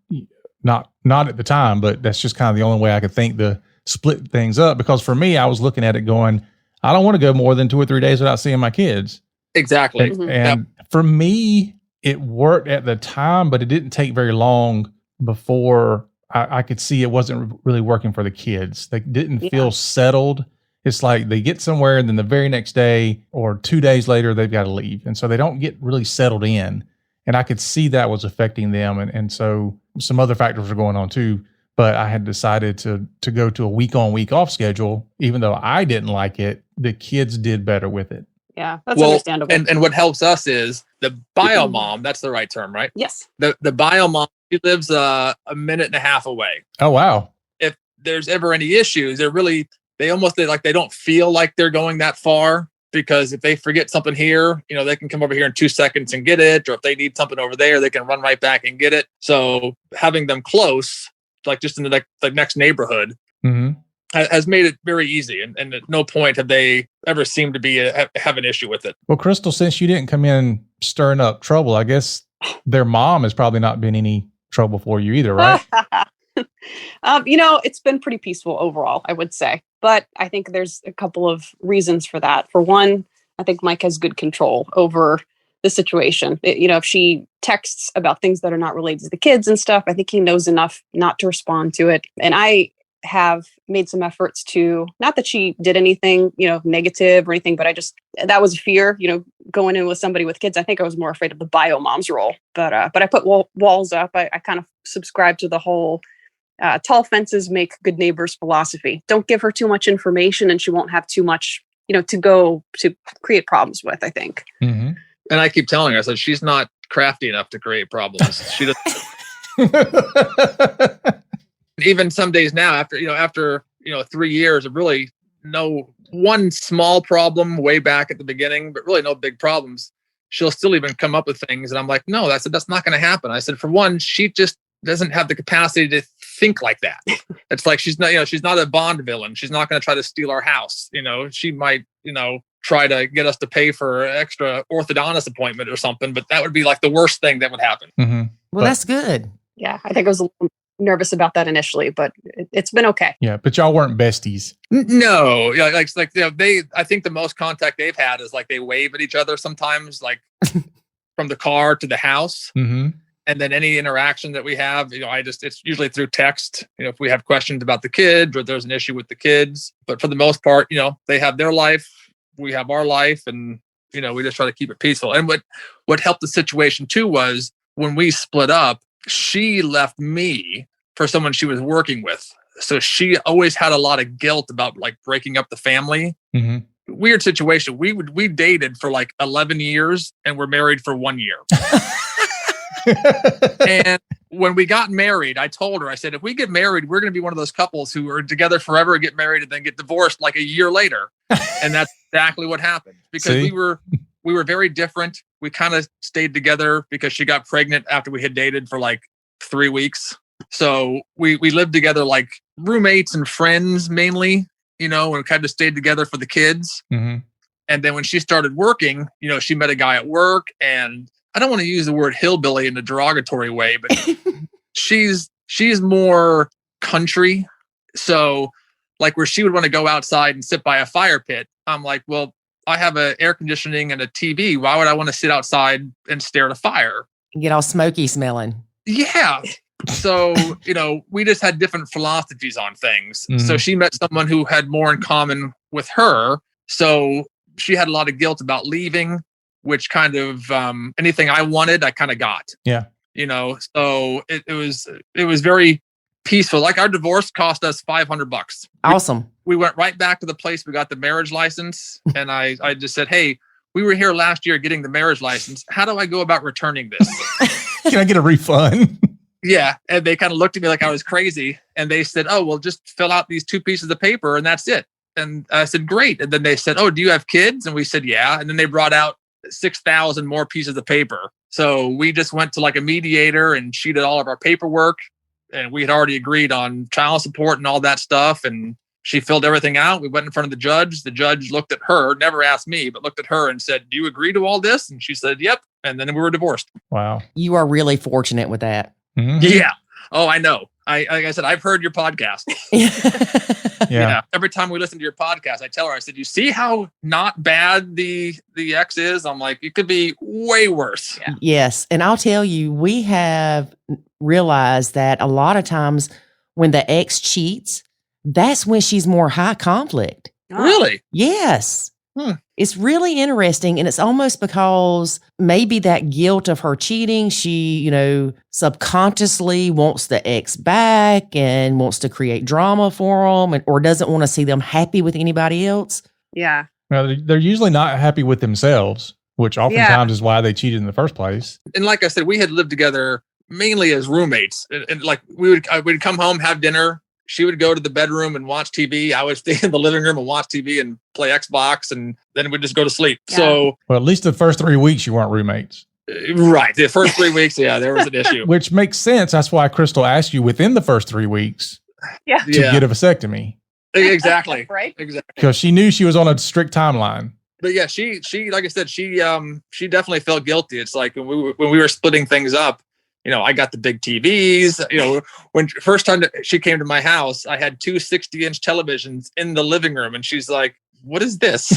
Not at the time, but that's just kind of the only way I could think to split things up. Because for me, I was looking at it going, I don't want to go more than 2 or 3 days without seeing my kids. Exactly. And for me, it worked at the time, but it didn't take very long before I could see it wasn't really working for the kids. They didn't feel settled. It's like they get somewhere and then the very next day or 2 days later, they've got to leave. And so they don't get really settled in. And I could see that was affecting them. And so some other factors were going on too. But I had decided to go to a week on, week off schedule. Even though I didn't like it, the kids did better with it. Yeah, that's understandable. And what helps us is the bio mom. That's the right term, right? Yes. The bio mom, she lives a minute and a half away. Oh, wow. If there's ever any issues, they don't feel like they're going that far. Because if they forget something here, they can come over here in 2 seconds and get it. Or if they need something over there, they can run right back and get it. So having them close, like just in the next neighborhood, has made it very easy. And at no point have they ever seemed to have an issue with it. Well, Crystal, since you didn't come in stirring up trouble, I guess their mom has probably not been any trouble for you either, right? It's been pretty peaceful overall, I would say. But I think there's a couple of reasons for that. For one, I think Mike has good control over the situation. If she texts about things that are not related to the kids and stuff, I think he knows enough not to respond to it. And I have made some efforts to, not that she did anything, negative or anything, but that was a fear, going in with somebody with kids. I think I was more afraid of the bio mom's role, but I put walls up. I kind of subscribe to the whole tall fences make good neighbors philosophy. Don't give her too much information and she won't have too much, to create problems with, I think. Mm-hmm. And I keep telling her, I said, she's not crafty enough to create problems. She doesn't. Even some days now, after 3 years of really no one small problem way back at the beginning, but really no big problems, she'll still even come up with things. And I'm like, no, that's not going to happen. I said, for one, she just doesn't have the capacity to think like that. It's like she's not a Bond villain. She's not going to try to steal our house. She might, try to get us to pay for an extra orthodontist appointment or something, but that would be like the worst thing that would happen. Mm-hmm. Well, that's good. Yeah, I think I was a little nervous about that initially, but it's been okay. Yeah, but y'all weren't besties. No, I think the most contact they've had is like they wave at each other sometimes, like from the car to the house. Mm-hmm. And then any interaction that we have, it's usually through text, if we have questions about the kids or there's an issue with the kids. But for the most part, they have their life, we have our life, and, we just try to keep it peaceful. And what helped the situation too was when we split up, she left me for someone she was working with. So she always had a lot of guilt about like breaking up the family. Mm-hmm. Weird situation. We dated for like 11 years and we're married for 1 year. And when we got married, I told her, I said, if we get married, we're going to be one of those couples who are together forever, get married, and then get divorced like a year later. And that's exactly what happened, because we were very different. We kind of stayed together because she got pregnant after we had dated for like 3 weeks. So we lived together like roommates and friends mainly, and kind of stayed together for the kids. Mm-hmm. And then when she started working, she met a guy at work, and I don't want to use the word hillbilly in a derogatory way, but she's more country. So like where she would want to go outside and sit by a fire pit, I'm like, well, I have a air conditioning and a TV. Why would I want to sit outside and stare at a fire? Get all smoky smelling. Yeah. So, we just had different philosophies on things. Mm-hmm. So she met someone who had more in common with her. So she had a lot of guilt about leaving, which kind of anything I wanted, I kind of got. Yeah. So it was very peaceful. Like our divorce cost us $500. Awesome. We went right back to the place we got the marriage license. And I just said, hey, we were here last year getting the marriage license. How do I go about returning this? Can I get a refund? Yeah. And they kind of looked at me like I was crazy. And they said, oh, well, just fill out these 2 pieces of paper and that's it. And I said, great. And then they said, oh, do you have kids? And we said, yeah. And then they brought out 6,000 more pieces of paper. So we just went to like a mediator, and she did all of our paperwork. And we had already agreed on child support and all that stuff. And she filled everything out. We went in front of the judge. The judge looked at her, never asked me, but looked at her and said, do you agree to all this? And she said, yep. And then we were divorced. Wow. You are really fortunate with that. Mm-hmm. Yeah. Oh, I know. Like I said, I've heard your podcast. Yeah. Every time we listen to your podcast, I tell her, I said, you see how not bad the ex is? I'm like, it could be way worse. Yeah. Yes. And I'll tell you, we have realized that a lot of times when the ex cheats, that's when she's more high conflict. Really? Yes. It's really interesting. And it's almost because maybe that guilt of her cheating, she, subconsciously wants the ex back and wants to create drama for them, or doesn't want to see them happy with anybody else. Yeah. Well, they're usually not happy with themselves, which oftentimes is why they cheated in the first place. And like I said, we had lived together mainly as roommates. And like we'd come home, have dinner. She would go to the bedroom and watch TV. I would stay in the living room and watch TV and play Xbox, and then we'd just go to sleep. Yeah. So, well, at least the first 3 weeks you weren't roommates. Right. The first 3 weeks, there was an issue. Which makes sense. That's why Crystal asked you within the first 3 weeks to get a vasectomy. Exactly. Right. Exactly. Because she knew she was on a strict timeline. But yeah, she like I said, she definitely felt guilty. It's like when we were splitting things up, I got the big TVs. When first time she came to my house, I had 2 60-inch televisions in the living room, and she's like, "What is this?"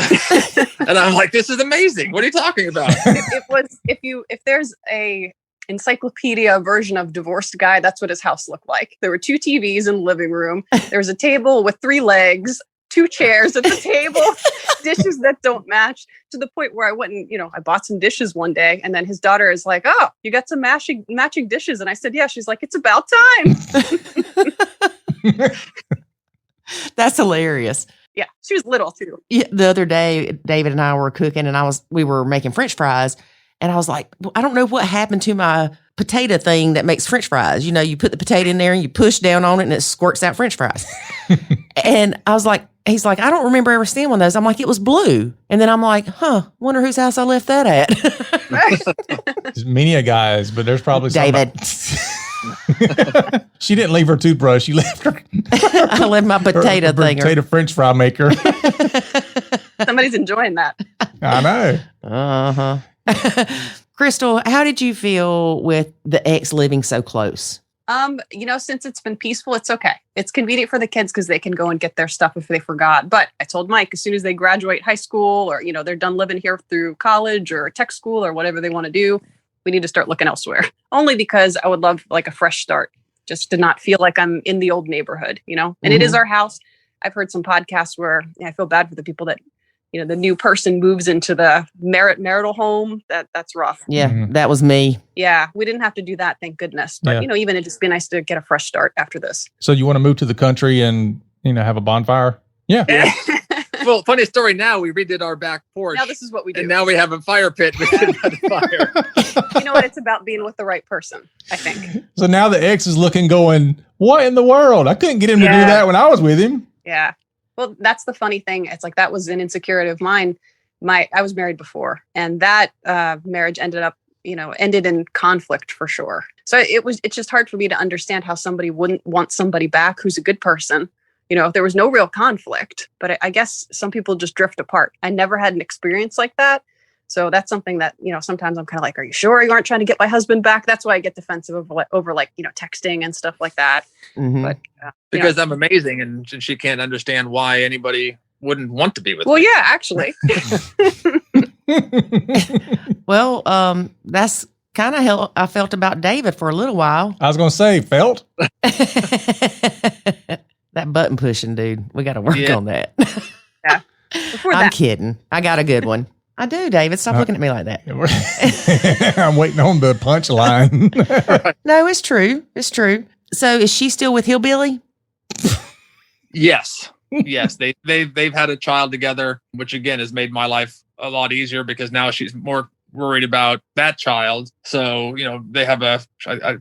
And I'm like, "This is amazing. What are you talking about?" It was if there's a encyclopedia version of Divorced Guy, that's what his house looked like. There were 2 TVs in the living room. There was a table with 3 legs, 2 chairs at the table, dishes that don't match, to the point where I went and, I bought some dishes one day, and then his daughter is like, "Oh, you got some matching dishes." And I said, "Yeah." She's like, "It's about time." That's hilarious. Yeah. She was little too. Yeah, the other day, David and I were cooking, and we were making French fries. And I was like, I don't know what happened to my potato thing that makes French fries. You put the potato in there and you push down on it and it squirts out French fries. And I was like, he's like, I don't remember ever seeing one of those. I'm like, it was blue. And then I'm like, wonder whose house I left that at. There's many a guys, but there's probably David. She didn't leave her toothbrush. She left her. I left my potato thing. Potato French fry maker. Somebody's enjoying that. I know. Uh-huh. Crystal, how did you feel with the ex living so close? Since it's been peaceful, it's okay. It's convenient for the kids because they can go and get their stuff if they forgot. But I told Mike, as soon as they graduate high school, or, they're done living here through college or tech school or whatever they want to do, we need to start looking elsewhere. Only because I would love like a fresh start, just to not feel like I'm in the old neighborhood, and It is our house. I've heard some podcasts where I feel bad for the people that, the new person moves into the marital home. That's rough. Yeah, That was me. Yeah, we didn't have to do that, thank goodness. But, even it'd just be nice to get a fresh start after this. So you want to move to the country and, have a bonfire? Yeah. Well, funny story. Now we redid our back porch. Now this is what we do. And now we have a fire pit. We can light a fire. You know what? It's about being with the right person, I think. So now the ex is looking, going, what in the world? I couldn't get him to do that when I was with him. Yeah. Well, that's the funny thing. It's like that was an insecurity of mine. I was married before, and that marriage ended in conflict for sure. So it's just hard for me to understand how somebody wouldn't want somebody back who's a good person. If there was no real conflict, but I guess some people just drift apart. I never had an experience like that. So that's something that, sometimes I'm kind of like, are you sure you aren't trying to get my husband back? That's why I get defensive over texting and stuff like that. Mm-hmm. But because I'm amazing and she can't understand why anybody wouldn't want to be with me. Well, yeah, actually. Well, that's kind of how I felt about David for a little while. I was going to say, felt? That button pushing, dude. We got to work on that. Yeah. I'm kidding. I got a good one. I do, David. Stop looking at me like that. I'm waiting on the punchline. No, it's true. It's true. So is she still with Hillbilly? Yes. Yes. They've had a child together, which again has made my life a lot easier because now she's more worried about that child. So, they have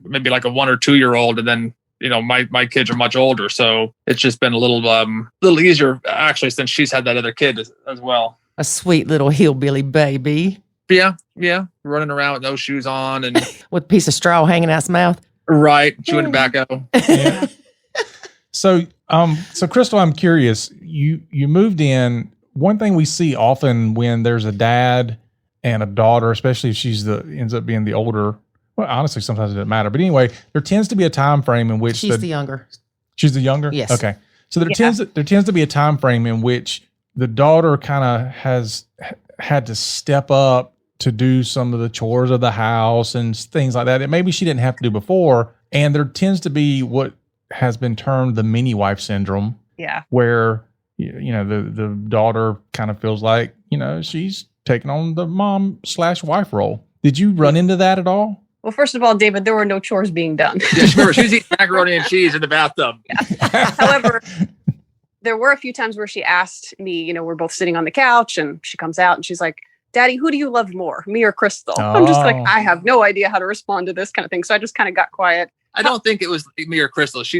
maybe like a 1 or 2 year old, and then my kids are much older, so it's just been a little easier actually since she's had that other kid as well. A sweet little hillbilly baby. Yeah, running around with no shoes on and with a piece of straw hanging out his mouth. Right, chewing tobacco. Yeah. So Crystal, I'm curious. You moved in. One thing we see often when there's a dad and a daughter, especially if ends up being the older. Well, honestly, sometimes it doesn't matter. But anyway, there tends to be a time frame in which she's the younger. She's the younger? Yes. Okay. So there tends to be a time frame in which the daughter kind of has had to step up to do some of the chores of the house and things like that maybe she didn't have to do before. And there tends to be what has been termed the mini wife syndrome. Yeah. Where, the daughter kind of feels like, she's taking on the mom/wife role. Did you run into that at all? Well, first of all, David, there were no chores being done. Yeah, remember, she was eating macaroni and cheese in the bathtub. Yeah. However, there were a few times where she asked me, we're both sitting on the couch and she comes out and she's like, Daddy, who do you love more, me or Crystal? Oh. I'm just like, I have no idea how to respond to this kind of thing. So I just kind of got quiet. I don't think it was me or Crystal. She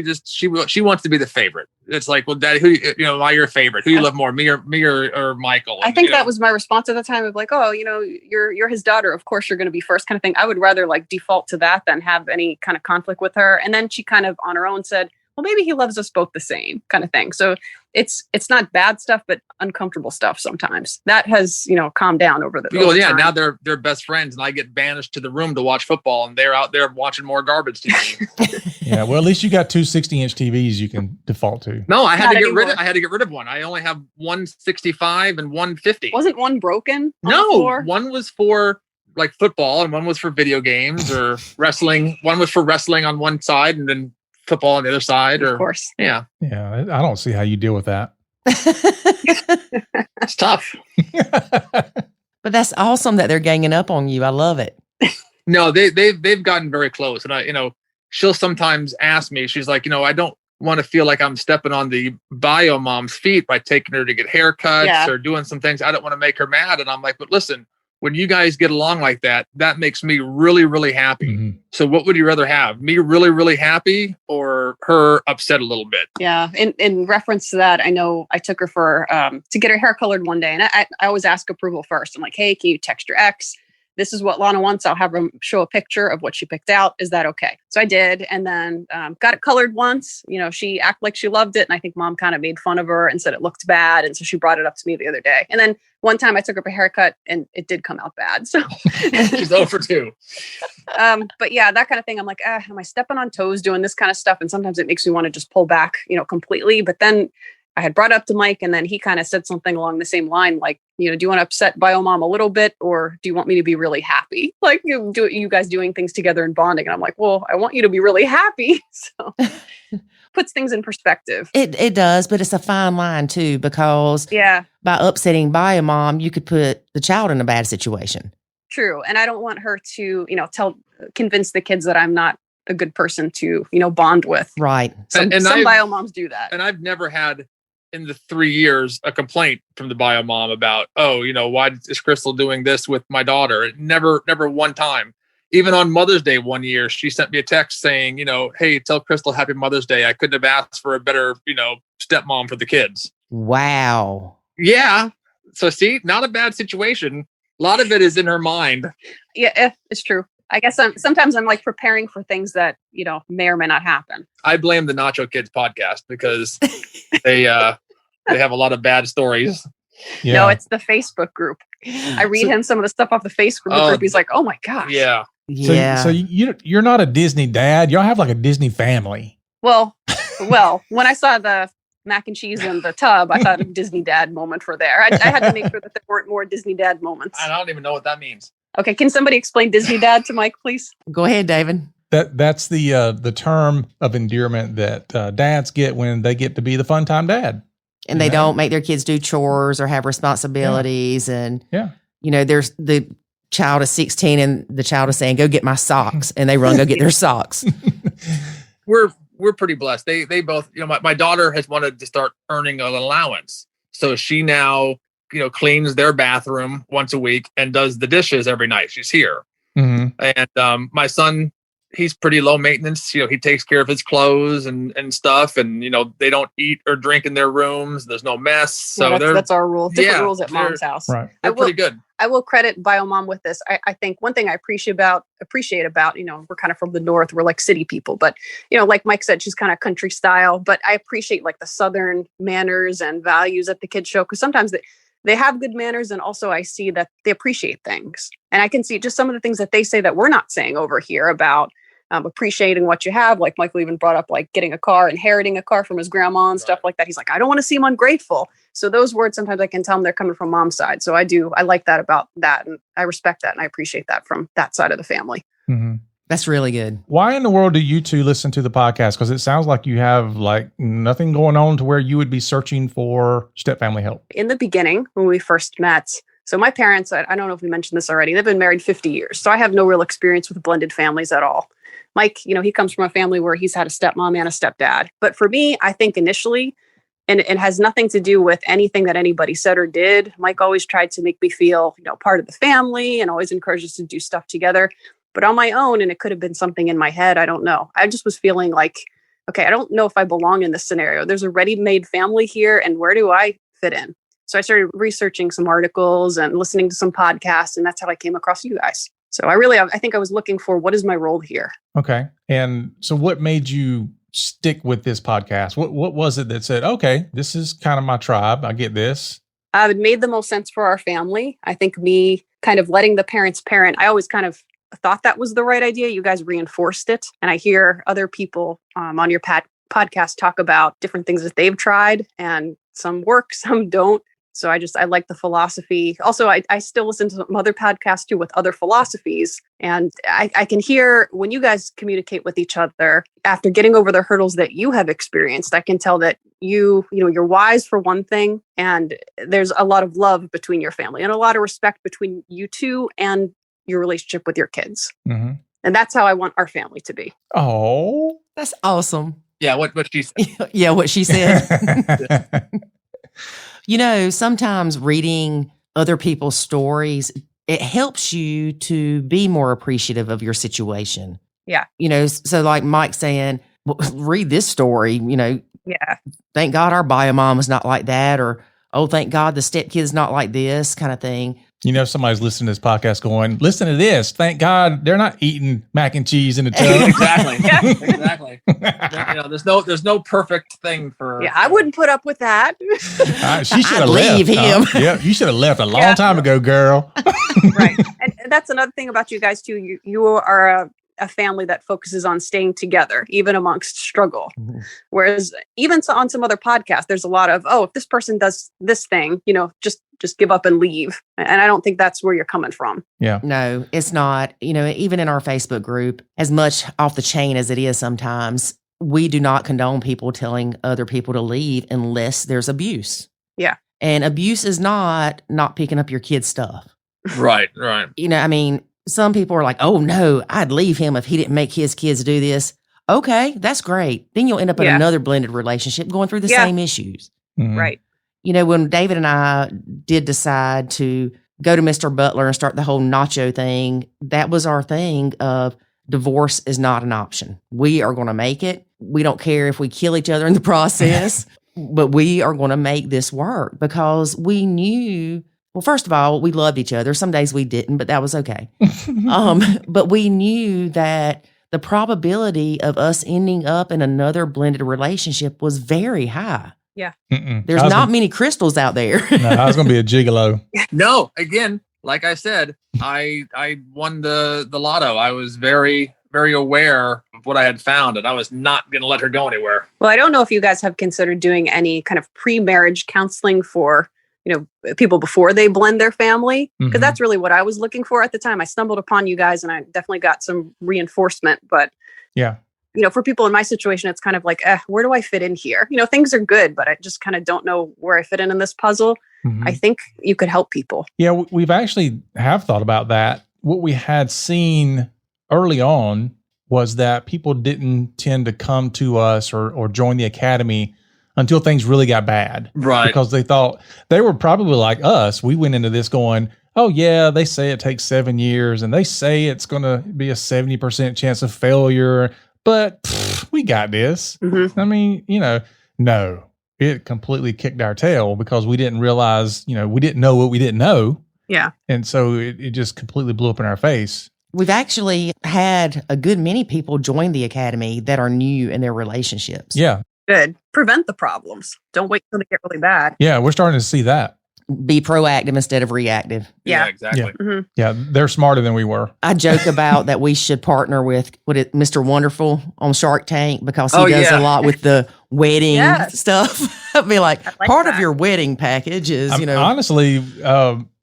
wants to be the favorite. It's like, well, Daddy, who why your favorite? Who you love more, me or Michael? I think that was my response at the time of like, oh, you're his daughter. Of course, you're going to be first, kind of thing. I would rather like default to that than have any kind of conflict with her. And then she kind of on her own said, well, maybe he loves us both the same kind of thing. So it's not bad stuff, but uncomfortable stuff sometimes. That has, calmed down over the time. Now they're best friends and I get banished to the room to watch football and they're out there watching more garbage TV. Yeah, well, at least you got 2 60-inch TVs you can default to. No, I had to get rid of one. I only have 165 and 150. Wasn't one broken? No, one was for like football and one was for video games or wrestling. One was for wrestling on one side and then football on the other side. Of course. Yeah. Yeah, I don't see how you deal with that. It's tough. But that's awesome that they're ganging up on you. I love it. No, they've gotten very close. And she'll sometimes ask me, she's like, I don't want to feel like I'm stepping on the bio mom's feet by taking her to get haircuts or doing some things. I don't want to make her mad. And I'm like, but listen, when you guys get along like that, that makes me really, really happy. Mm-hmm. So what would you rather have? Me really, really happy or her upset a little bit? Yeah. In reference to that, I know I took her for to get her hair colored one day. And I always ask approval first. I'm like, hey, can you text your ex? This is what Lana wants. I'll have her show a picture of what she picked out. Is that okay? So I did. And then got it colored once. She acted like she loved it. And I think Mom kind of made fun of her and said it looked bad. And so she brought it up to me the other day. And then one time I took her for a haircut and it did come out bad. So she's 0 for 2. But yeah, that kind of thing. I'm like, am I stepping on toes doing this kind of stuff? And sometimes it makes me want to just pull back, completely. But then I had brought it up to Mike and then he kind of said something along the same line, like, do you want to upset Bio Mom a little bit or do you want me to be really happy? Like you guys doing things together and bonding. And I'm like, well, I want you to be really happy. So puts things in perspective. It does, but it's a fine line too, because by upsetting Bio Mom, you could put the child in a bad situation. True. And I don't want her to, convince the kids that I'm not a good person to, bond with. Right. Some bio moms do that. And I've never had in the 3 years a complaint from the bio mom about, oh, why is Crystal doing this with my daughter? Never one time. Even on Mother's Day one year, she sent me a text saying, hey, tell Crystal Happy Mother's Day. I couldn't have asked for a better, stepmom for the kids. Wow. Yeah. So see, not a bad situation. A lot of it is in her mind. Yeah, it's true. I guess sometimes I'm like preparing for things that, may or may not happen. I blame the Nacho Kids podcast because they have a lot of bad stories. Yeah. No, it's the Facebook group. I read him some of the stuff off the Facebook group. He's like, oh my gosh. Yeah. Yeah. So you're not a Disney dad. Y'all have like a Disney family. Well, when I saw the mac and cheese in the tub, I thought a Disney dad moment for there. I had to make sure that there weren't more Disney dad moments. I don't even know what that means. Okay, can somebody explain Disney dad to Mike, please? Go ahead, David. That's the term of endearment that dads get when they get to be the fun time dad. And they don't make their kids do chores or have responsibilities. And, there's the child is 16 and the child is saying, go get my socks. And they run, go get their socks. We're pretty blessed. They both, my daughter has wanted to start earning an allowance. So she now, cleans their bathroom once a week and does the dishes every night she's here. Mm-hmm. And my son, he's pretty low maintenance. He takes care of his clothes and stuff. And, they don't eat or drink in their rooms. There's no mess. So that's our rule. Different rules at mom's house. Right. They're pretty good. I will credit bio mom with this. I think one thing I appreciate about, we're kind of from the North. We're like city people, but, like Mike said, she's kind of country style, but I appreciate like the Southern manners and values that the kids show. Cause sometimes they have good manners. And also I see that they appreciate things. And I can see just some of the things that they say that we're not saying over here about appreciating what you have. Like Michael even brought up like getting a car, inheriting a car from his grandma and stuff like that. He's like, I don't want to seem ungrateful. So those words, sometimes I can tell them they're coming from mom's side. So I like that about that. And I respect that. And I appreciate that from that side of the family. Mm-hmm. That's really good. Why in the world do you two listen to the podcast? Because it sounds like you have like nothing going on to where you would be searching for stepfamily help. In the beginning, when we first met, so my parents, I don't know if we mentioned this already, they've been married 50 years. So I have no real experience with blended families at all. Mike, he comes from a family where he's had a stepmom and a stepdad. But for me, I think initially, and it has nothing to do with anything that anybody said or did, Mike always tried to make me feel, part of the family and always encouraged us to do stuff together. But on my own, and it could have been something in my head, I don't know. I just was feeling like, okay, I don't know if I belong in this scenario. There's a ready-made family here, and where do I fit in? So I started researching some articles and listening to some podcasts, and that's how I came across you guys. So I think I was looking for what is my role here? Okay. And so what made you stick with this podcast? What was it that said, okay, this is kind of my tribe. I get this. It made the most sense for our family. I think me kind of letting the parents parent, I always kind of thought that was the right idea. You guys reinforced it. And I hear other people on your podcast talk about different things that they've tried, and some work, some don't. So I like the philosophy. Also, I still listen to some other podcasts too with other philosophies. And I can hear when you guys communicate with each other after getting over the hurdles that you have experienced, I can tell that you're wise for one thing. And there's a lot of love between your family and a lot of respect between you two and your relationship with your kids. Mm-hmm. And that's how I want our family to be. Oh, that's awesome. Yeah. What she said. Yeah. What she said. Sometimes reading other people's stories, it helps you to be more appreciative of your situation. Yeah. So like Mike saying, well, read this story, Yeah. Thank God our bio mom is not like that, or, oh, thank God the stepkid's not like this kind of thing. Somebody's listening to this podcast going, listen to this. Thank God they're not eating mac and cheese in a tub. Exactly. Exactly. There's no perfect thing for. Yeah, I wouldn't put up with that. She should have left. Leave him. Yeah, you should have left a long time ago, girl. Right. And that's another thing about you guys too. You are a family that focuses on staying together, even amongst struggle. Mm-hmm. Whereas even on some other podcasts, there's a lot of, if this person does this thing, just give up and leave. And I don't think that's where you're coming from. Yeah. No, it's not. Even in our Facebook group, as much off the chain as it is sometimes, we do not condone people telling other people to leave unless there's abuse. Yeah. And abuse is not picking up your kid's stuff. Right. Some people are like, oh no, I'd leave him if he didn't make his kids do this. Okay, that's great. Then you'll end up in another blended relationship going through the same issues. Right. You know, when David and I did decide to go to Mr. Butler and start the whole Nacho thing, that was our thing of divorce is not an option. We are going to make it. We don't care if we kill each other in the process, but we are going to make this work because we knew, well, first of all, we loved each other. Some days we didn't, but that was okay. But we knew that the probability of us ending up in another blended relationship was very high. Yeah. There's not many crystals out there. No, I was going to be a gigolo. No, again, like I said, I won the lotto. I was very, very aware of what I had found, and I was not going to let her go anywhere. Well, I don't know if you guys have considered doing any kind of pre-marriage counseling for, people before they blend their family, because that's really what I was looking for at the time. I stumbled upon you guys and I definitely got some reinforcement, but yeah. For people in my situation, it's kind of like, where do I fit in here? Things are good, but I just kind of don't know where I fit in this puzzle. I think you could help people. Yeah, we've actually have thought about that. What we had seen early on was that people didn't tend to come to us or join the academy until things really got bad. Right. Because they thought they were probably like us. We went into this going, oh, yeah, they say it takes 7 years and they say it's going to be a 70% chance of failure. But we got this. I mean, no, it completely kicked our tail because we didn't realize, we didn't know what we didn't know. Yeah. And so it just completely blew up in our face. We've actually had a good many people join the academy that are new in their relationships. Yeah. Good. Prevent the problems. Don't wait till they get really bad. Yeah, we're starting to see that. Be proactive instead of reactive. Yeah, exactly. Yeah. Yeah, they're smarter than we were. I joke about that we should partner with Mr. Wonderful on Shark Tank because he does a lot with the wedding stuff. I'd be like part of your wedding package is, honestly,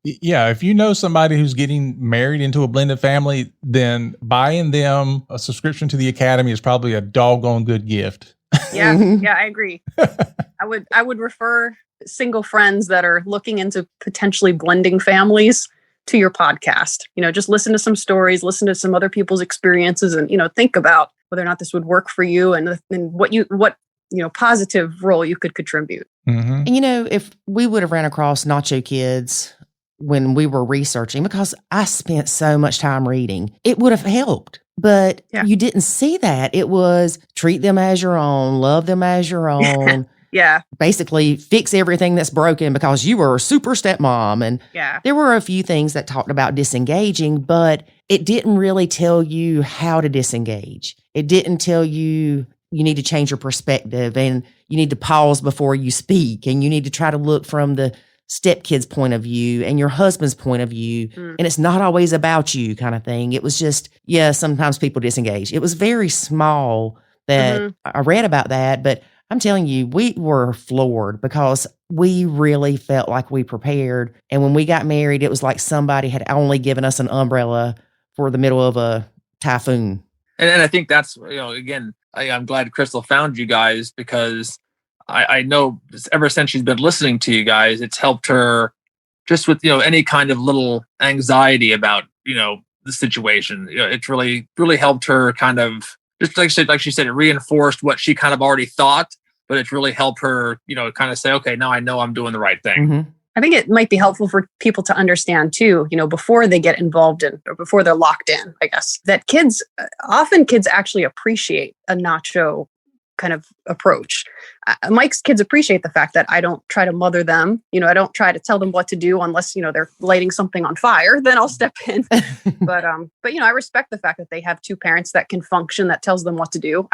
if you know somebody who's getting married into a blended family, then buying them a subscription to the academy is probably a doggone good gift. Yeah, I agree. I would refer single friends that are looking into potentially blending families to your podcast. Just listen to some stories, listen to some other people's experiences, and think about whether or not this would work for you and what positive role you could contribute. And if we would have ran across Nacho Kids when we were researching, because I spent so much time reading, it would have helped. But you didn't see that. It was treat them as your own, love them as your own. Yeah. Basically fix everything that's broken because you were a super stepmom. And there were a few things that talked about disengaging, but it didn't really tell you how to disengage. It didn't tell you need to change your perspective and you need to pause before you speak and you need to try to look from the stepkid's point of view and your husband's point of view. And it's not always about you kind of thing. It was just, sometimes people disengage. It was very small that I read about that, but I'm telling you, we were floored because we really felt like we prepared. And when we got married, it was like somebody had only given us an umbrella for the middle of a typhoon. And I think that's, again, I'm glad Crystal found you guys because I know ever since she's been listening to you guys, it's helped her just with, any kind of little anxiety about, the situation. It's really, really helped her kind of, just like she said, it reinforced what she kind of already thought, but it's really helped her, kind of say, okay, now I know I'm doing the right thing. I think it might be helpful for people to understand too, before they get involved in or before they're locked in, I guess, that kids actually appreciate a Nacho kind of approach. Mike's kids appreciate the fact that I don't try to mother them. I don't try to tell them what to do unless, they're lighting something on fire, then I'll step in. But I respect the fact that they have two parents that can function, that tells them what to do.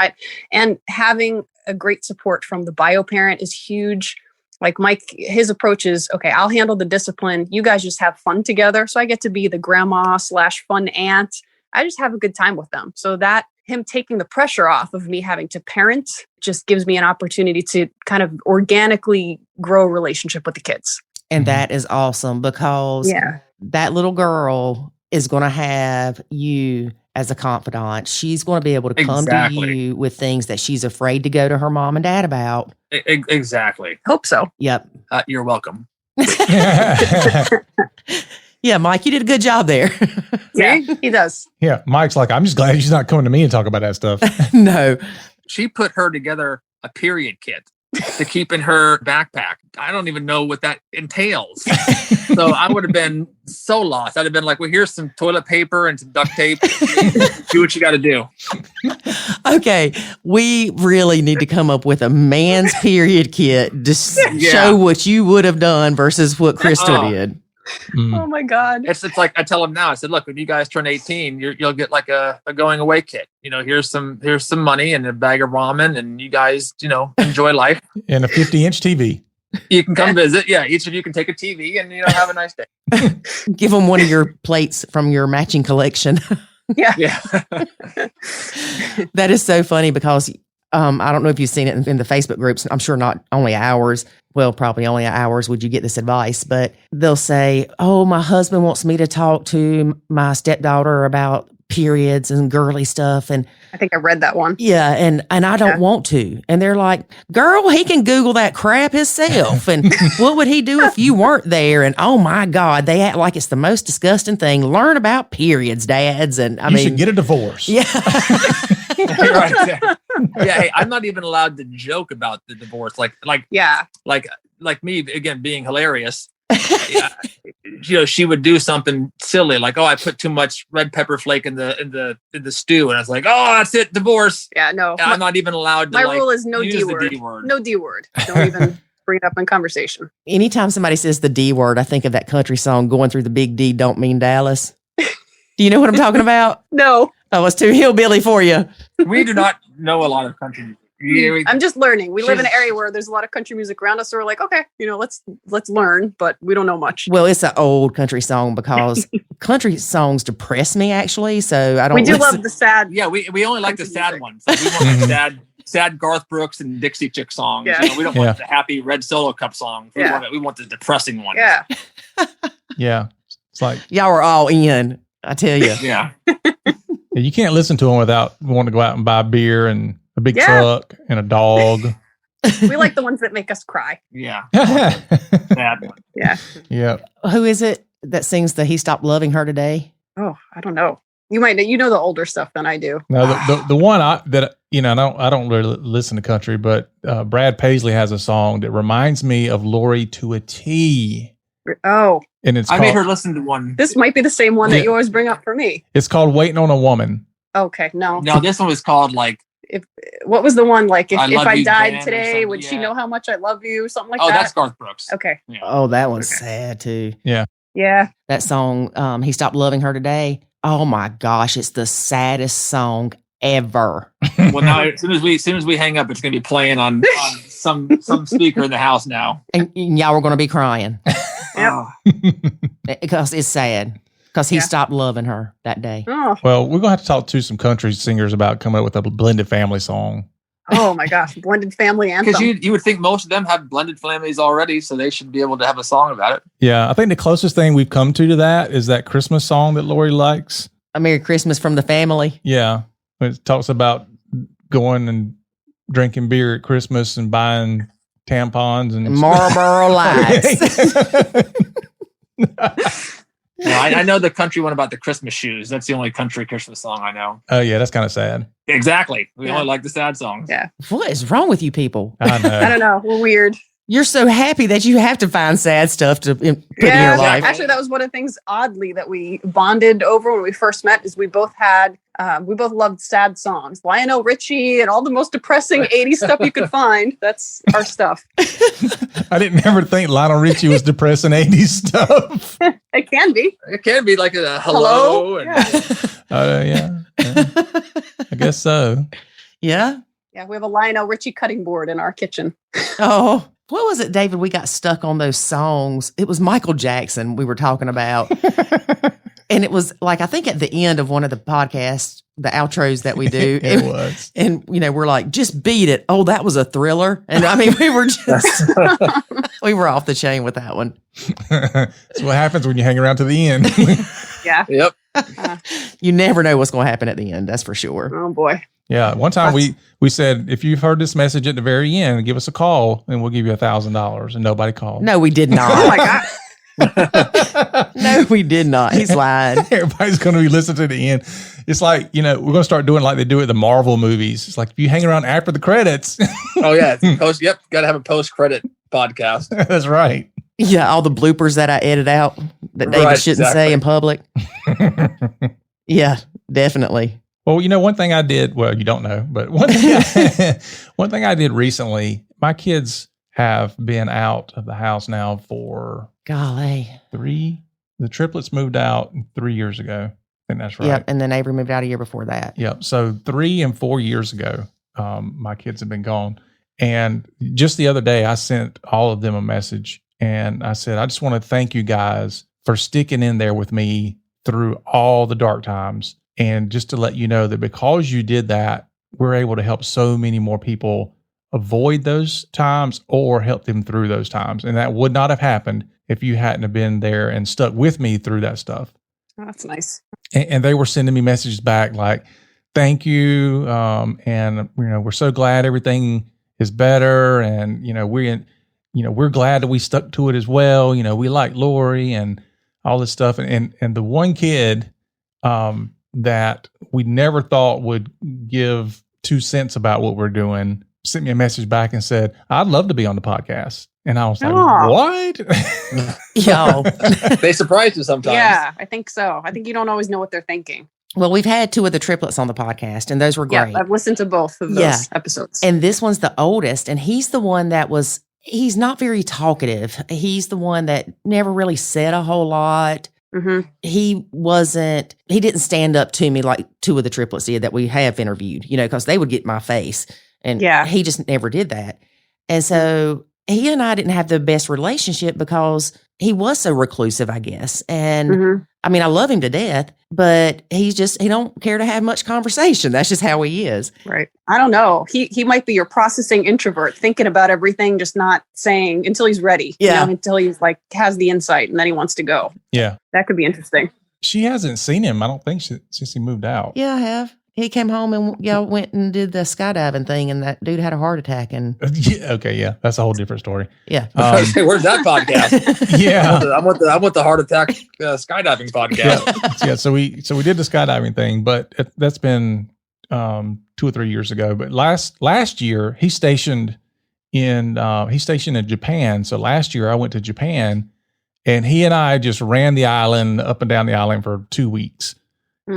And having a great support from the bio parent is huge. Like Mike, his approach is, okay, I'll handle the discipline. You guys just have fun together. So I get to be the grandma / fun aunt. I just have a good time with them. So that him taking the pressure off of me having to parent just gives me an opportunity to kind of organically grow a relationship with the kids. And that is awesome because that little girl is going to have you as a confidant. She's going to be able to come to you with things that she's afraid to go to her mom and dad about. Exactly. Hope so. Yep. You're welcome. Yeah, Mike, you did a good job there. Yeah, he does. Yeah, Mike's like, I'm just glad she's not coming to me and talk about that stuff. No. She put her together a period kit to keep in her backpack. I don't even know what that entails. So I would have been so lost. I'd have been like, well, here's some toilet paper and some duct tape. Do what you got to do. Okay, we really need to come up with a man's period kit to show what you would have done versus what Crystal did. Oh my God. It's like I tell them now. I said, look, when you guys turn 18, you'll get like a going away kit. Here's some money and a bag of ramen, and you guys, enjoy life. And a 50-inch TV. You can come visit. Yeah, each of you can take a TV and have a nice day. Give them one of your plates from your matching collection. Yeah. That is so funny because I don't know if you've seen it in the Facebook groups. I'm sure not only ours. Well, probably only ours would you get this advice, but they'll say, oh, my husband wants me to talk to my stepdaughter about periods and girly stuff. And I think I read that one. Yeah. And I don't want to. And they're like, girl, he can Google that crap himself. And what would he do if you weren't there? And oh my God, they act like it's the most disgusting thing. Learn about periods, dads. And I mean, you should get a divorce. Yeah. Right there. Yeah, hey, I'm not even allowed to joke about the divorce. Like me again being hilarious. She would do something silly like, oh, I put too much red pepper flake in the stew, and I was like, oh, that's it, divorce. Yeah, no, I'm not even allowed to. My rule is no use D word. The D word. No D word. Don't even bring it up in conversation. Anytime somebody says the D word, I think of that country song, "Going Through the Big D Don't Mean Dallas." Do you know what I'm talking about? No. Oh, it's too hillbilly for you. We do not know a lot of country music. I'm just learning. We live in an area where there's a lot of country music around us. So we're like, okay, let's learn, but we don't know much. Well, it's an old country song because country songs depress me actually. So I don't. We do love the sad. Yeah, we only like the sad ones. Like, we want like sad Garth Brooks and Dixie Chick songs. Yeah. We don't want the happy Red Solo Cup songs. We want the depressing ones. Yeah. Yeah. It's like y'all are all in. I tell you. Yeah. You can't listen to them without wanting to go out and buy beer and a big truck and a dog. We like the ones that make us cry. Yeah. Sad one. Yeah. Yeah. Who is it that sings the "He Stopped Loving Her Today"? Oh, I don't know. You might know the older stuff than I do. No, the one I don't really listen to country, but Brad Paisley has a song that reminds me of Lori to a T. Oh. And it's I made her listen to one. This might be the same one that you always bring up for me. It's called "Waiting on a Woman." Okay, no. No, this one was called like. What was the one like? If I died Jan, today, would she know how much I love you? Something like that. Oh, that's Garth Brooks. Okay. Yeah. Oh, that one's sad too. Yeah. Yeah. That song, "He Stopped Loving Her Today." Oh my gosh, it's the saddest song ever. Well, now as soon as we hang up, it's going to be playing on some speaker in the house now, and y'all are going to be crying. Yep. Because it's sad. Because he stopped loving her that day. Oh. Well, we're going to have to talk to some country singers about coming up with a blended family song. Oh my gosh, blended family anthem. Because you would think most of them have blended families already, so they should be able to have a song about it. Yeah, I think the closest thing we've come to that is that Christmas song that Lori likes. "A Merry Christmas from the Family." Yeah, it talks about going and drinking beer at Christmas and buying tampons and Marlboro Lights. Well, I know the country one about the Christmas shoes. That's the only country Christmas song I know. Oh, yeah, that's kind of sad. Exactly. We only like the sad songs. Yeah. What is wrong with you people? I know. I don't know. We're weird. You're so happy that you have to find sad stuff to put in your life. Actually, that was one of the things oddly that we bonded over when we first met is we both loved sad songs. Lionel Richie and all the most depressing 80s stuff you could find. That's our stuff. I didn't ever think Lionel Richie was depressing 80s stuff. It can be. It can be like a hello. Yeah. I guess so. Yeah? Yeah, we have a Lionel Richie cutting board in our kitchen. Oh, what was it, David? We got stuck on those songs. It was Michael Jackson we were talking about. And it was like, I think at the end of one of the podcasts, the outros that we do. It was. And, we're like, just beat it. Oh, that was a thriller. And I mean, we were just, we were off the chain with that one. That's what happens when you hang around to the end. Yeah. Yep. You never know what's going to happen at the end. That's for sure. Oh, boy. Yeah. One time we said, if you've heard this message at the very end, give us a call and we'll give you $1,000. And nobody called. No, we did not. Oh, my God. No, we did not. He's lying. Everybody's going to be listening to the end. It's like, we're going to start doing like they do at the Marvel movies. It's like if you hang around after the credits. Oh, yeah. Got to have a post-credit podcast. That's right. Yeah, all the bloopers that I edit out that David shouldn't say in public. Yeah, definitely. Well, one thing I did, well, you don't know, but one thing I did recently, my kids have been out of the house now for the triplets moved out 3 years ago. I think that's right. Yep, and then Avery moved out a year before that. Yep. So 3 and 4 years ago, my kids have been gone. And just the other day, I sent all of them a message and I said, I just want to thank you guys for sticking in there with me through all the dark times. And just to let you know that because you did that, we're able to help so many more people avoid those times or help them through those times. And that would not have happened if you hadn't have been there and stuck with me through that stuff. Oh, that's nice. And they were sending me messages back like, thank you. And we're so glad everything is better. And, we're glad that we stuck to it as well. We like Lori and all this stuff. And the one kid, that we never thought would give 2 cents about what we're doing sent me a message back and said, I'd love to be on the podcast. And I was like, what? Yo. They surprise you sometimes. Yeah, I think so. I think you don't always know what they're thinking. Well, we've had 2 of the triplets on the podcast, and those were great. Yeah, I've listened to both of those episodes. And this one's the oldest, and he's the one that he's not very talkative. He's the one that never really said a whole lot. Mm-hmm. He didn't stand up to me like 2 of the triplets did that we have interviewed, because they would get in my face. And he just never did that. And so he and I didn't have the best relationship because he was so reclusive, I guess. And I mean, I love him to death, but he don't care to have much conversation. That's just how he is. Right. I don't know. He might be your processing introvert, thinking about everything, just not saying until he's ready. Yeah. Until he's has the insight and then he wants to go. Yeah. That could be interesting. She hasn't seen him, I don't think, since he moved out. Yeah, I have. He came home and went and did the skydiving thing, and that dude had a heart attack. And yeah, that's a whole different story. Yeah, where's that podcast? Yeah, I want the heart attack skydiving podcast. Yeah, so we did the skydiving thing, but that's been 2 or 3 years ago. But last year he's stationed in Japan. So last year I went to Japan, and he and I just ran the island up and down the island for 2 weeks.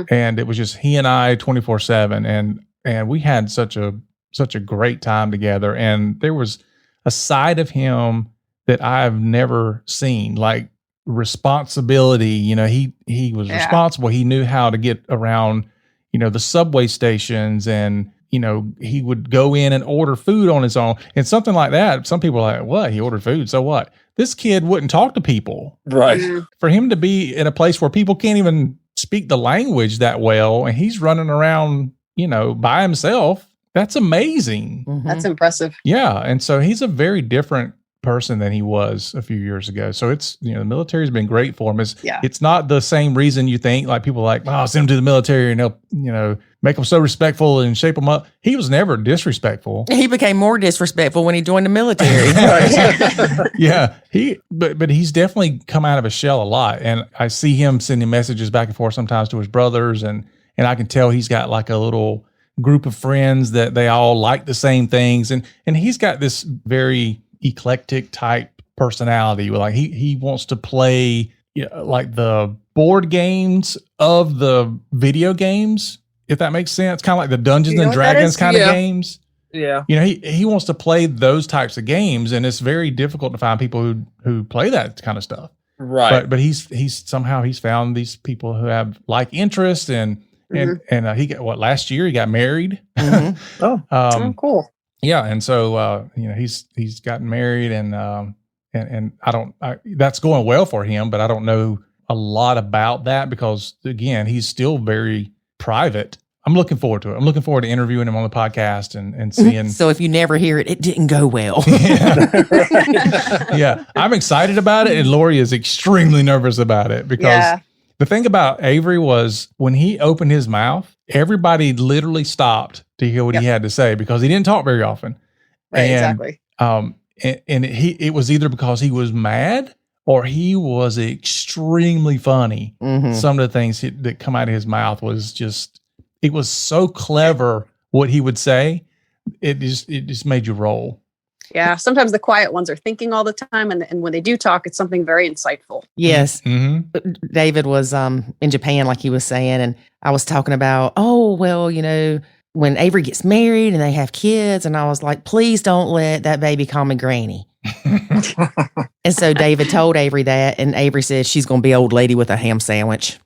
And it was just he and I 24/7, and we had such a great time together. And there was a side of him that I've never seen, like responsibility. He was responsible. He knew how to get around, the subway stations, and he would go in and order food on his own and something like that. Some people are like, what? He ordered food, so what? This kid wouldn't talk to people. Right. For him to be in a place where people can't even speak the language that well, and he's running around, by himself. That's amazing. Mm-hmm. That's impressive. Yeah. And so he's a very different person than he was a few years ago. So it's, the military's been great for him. It's not the same reason you think, like people are like, oh, send him to the military and they'll, make him so respectful and shape him up. He was never disrespectful. He became more disrespectful when he joined the military. Yeah. But he's definitely come out of a shell a lot. And I see him sending messages back and forth sometimes to his brothers. And I can tell he's got like a little group of friends that they all like the same things. And he's got this very eclectic type personality. Like he wants to play like the board games of the video games, if that makes sense. Kind of like the Dungeons and Dragons kind of games. Yeah. He wants to play those types of games, and it's very difficult to find people who play that kind of stuff. Right. But he's somehow found these people who have like interest, and he got last year he got married. Mm-hmm. Cool. Yeah, and so he's gotten married, and that's going well for him, but I don't know a lot about that because again, he's still very private. I'm looking forward to it. I'm looking forward to interviewing him on the podcast and seeing. So if you never hear it, it didn't go well. Yeah, I'm excited about it, and Lori is extremely nervous about it because the thing about Avery was when he opened his mouth, everybody literally stopped to hear what he had to say because he didn't talk very often. Right, exactly. And it was either because he was mad or he was extremely funny. Mhm. Some of the things that come out of his mouth was just, it was so clever what he would say. It just made you roll. Yeah. Sometimes the quiet ones are thinking all the time. And when they do talk, it's something very insightful. Yes. Mm-hmm. David was in Japan, like he was saying, and I was talking about, when Avery gets married and they have kids, and I was like, please don't let that baby call me granny. And so David told Avery that, and Avery said she's going to be old lady with a ham sandwich.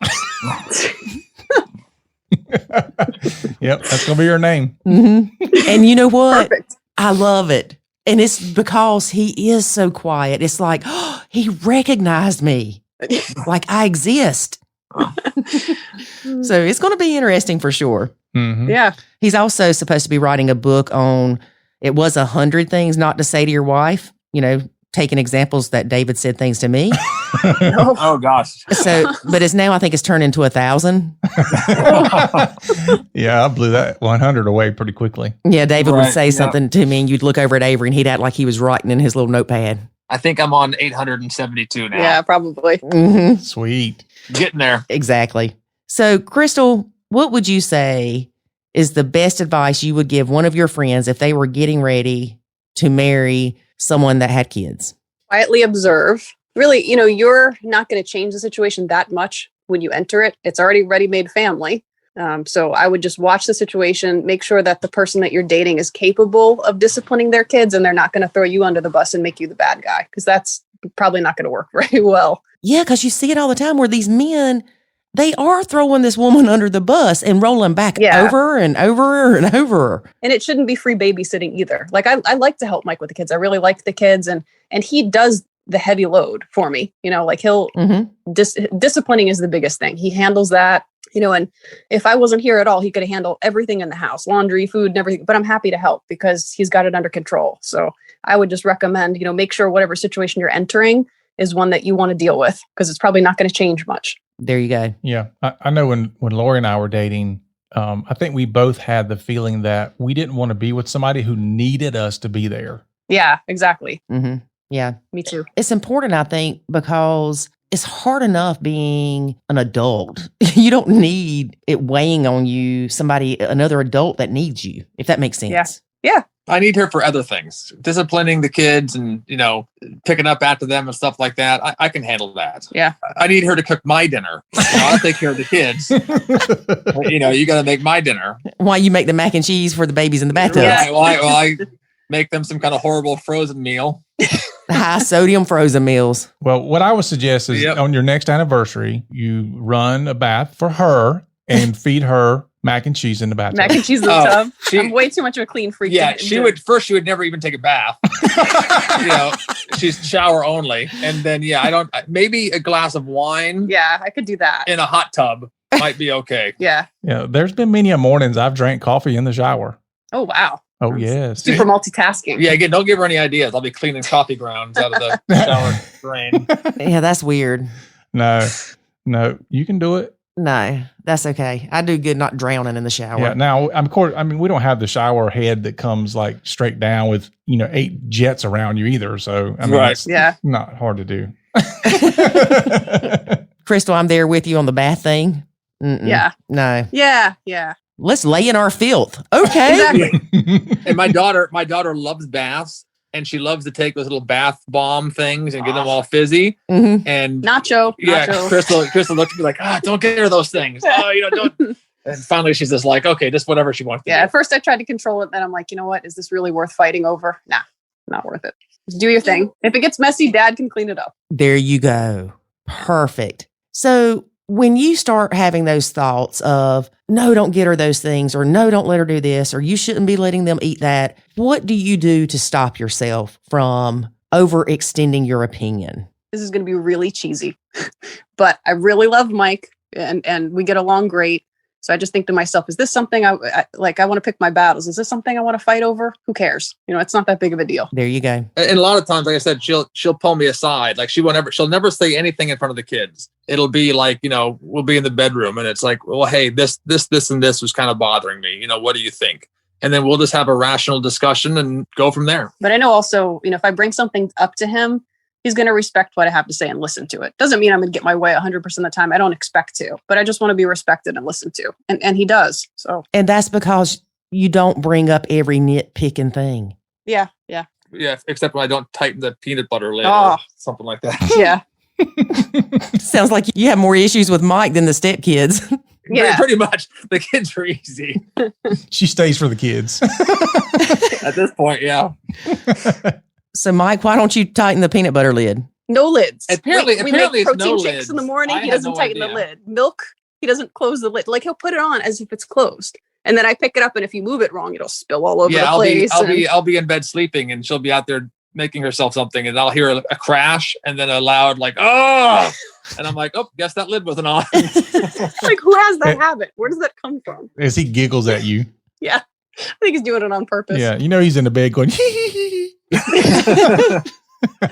Yep, that's going to be her name. Mm-hmm. And you know what? Perfect. I love it. And it's because he is so quiet. It's like, he recognized me. Like I exist. So it's going to be interesting for sure. Mm-hmm. Yeah. He's also supposed to be writing a book on, it was 100 things not to say to your wife, taking examples that David said things to me. Oh gosh. So, but it's now, I think it's turned into 1,000. Yeah, I blew that 100 away pretty quickly. Yeah. David would Right, say yeah. something to me and you'd look over at Avery and he'd act like he was writing in his little notepad. I think I'm on 872 now. Yeah, probably. Mm-hmm. Sweet. Getting there. Exactly. So, Crystal, what would you say is the best advice you would give one of your friends if they were getting ready to marry someone that had kids? Quietly observe. Really, you're not going to change the situation that much when you enter it. It's already ready-made family. So I would just watch the situation, make sure that the person that you're dating is capable of disciplining their kids and they're not going to throw you under the bus and make you the bad guy, because that's probably not going to work very well. Yeah, because you see it all the time where these men, they are throwing this woman under the bus and rolling back over and over and over. And it shouldn't be free babysitting either. Like I like to help Mike with the kids. I really like the kids, and he does the heavy load for me. Like he'll disciplining is the biggest thing. He handles that. And if I wasn't here at all, he could handle everything in the house, laundry, food, and everything. But I'm happy to help because he's got it under control. So I would just recommend, make sure whatever situation you're entering is one that you want to deal with, because it's probably not going to change much. There you go. Yeah. I know when Lori and I were dating, I think we both had the feeling that we didn't want to be with somebody who needed us to be there. Yeah, exactly. Mm-hmm. Yeah. Me too. It's important, I think, because it's hard enough being an adult. You don't need it weighing on you, another adult that needs you, if that makes sense. Yeah. I need her for other things, disciplining the kids and, picking up after them and stuff like that. I can handle that. Yeah. I need her to cook my dinner. I'll take care of the kids. You got to make my dinner. Why you make the mac and cheese for the babies in the bathtub? Yeah. Well, I make them some kind of horrible frozen meal. High sodium frozen meals. Well, what I would suggest is on your next anniversary, you run a bath for her and feed her mac and cheese in the bathtub. Mac and cheese in the tub. I'm way too much of a clean freak. Yeah, she would never even take a bath. She's shower only. And then, maybe a glass of wine. Yeah, I could do that. In a hot tub might be okay. Yeah. Yeah, there's been many mornings I've drank coffee in the shower. Oh, wow. Oh, yes. Super multitasking. Yeah, again, don't give her any ideas. I'll be cleaning coffee grounds out of the shower drain. Yeah, that's weird. No, you can do it. No, that's okay. I do good not drowning in the shower. Yeah. Now, of course, we don't have the shower head that comes like straight down with 8 jets around you either. So right. It's not hard to do. Crystal, I'm there with you on the bath thing. Mm-mm. Yeah. No. Yeah. Let's lay in our filth. Okay. Exactly. And my daughter loves baths, and she loves to take those little bath bomb things and get them all fizzy. Mm-hmm. And Nacho. Crystal looked at me like, don't get her those things. Don't. And finally, she's just like, okay, just whatever she wants to do. At first I tried to control it. Then I'm like, you know what? Is this really worth fighting over? Nah, not worth it. Just do your thing. If it gets messy, Dad can clean it up. There you go. Perfect. So when you start having those thoughts of, no, don't get her those things, or no, don't let her do this, or you shouldn't be letting them eat that, what do you do to stop yourself from overextending your opinion? This is going to be really cheesy, but I really love Mike and we get along great. So I just think to myself, is this something I want to pick my battles? Is this something I want to fight over? Who cares? It's not that big of a deal. There you go. And a lot of times, like I said, she'll pull me aside. Like she'll never say anything in front of the kids. It'll be like, we'll be in the bedroom and it's like, well, hey, this, and this was kind of bothering me. What do you think? And then we'll just have a rational discussion and go from there. But I know also, if I bring something up to him he's going to respect what I have to say and listen to it. Doesn't mean I'm going to get my way 100% of the time. I don't expect to, but I just want to be respected and listened to. And he does. So, and that's because you don't bring up every nitpicking thing. Yeah. Except when I don't tighten the peanut butter lid or something like that. Yeah. Sounds like you have more issues with Mike than the stepkids. Yeah. Pretty much. The kids are easy. She stays for the kids. At this point, yeah. So, Mike, why don't you tighten the peanut butter lid? No lids. Apparently we make it's protein no shakes lids. in the morning. I He had doesn't no tighten the idea. lid. Milk, he doesn't close the lid. Like he'll put it on as if it's closed. And then I pick it up, and if you move it wrong, it'll spill all over the place. I'll be in bed sleeping, and she'll be out there making herself something, and I'll hear a crash and then a loud like, oh, and I'm like, oh, guess that lid wasn't on. Like, who has that habit? Where does that come from? As he giggles at you. Yeah. I think he's doing it on purpose. Yeah. He's in the bed going,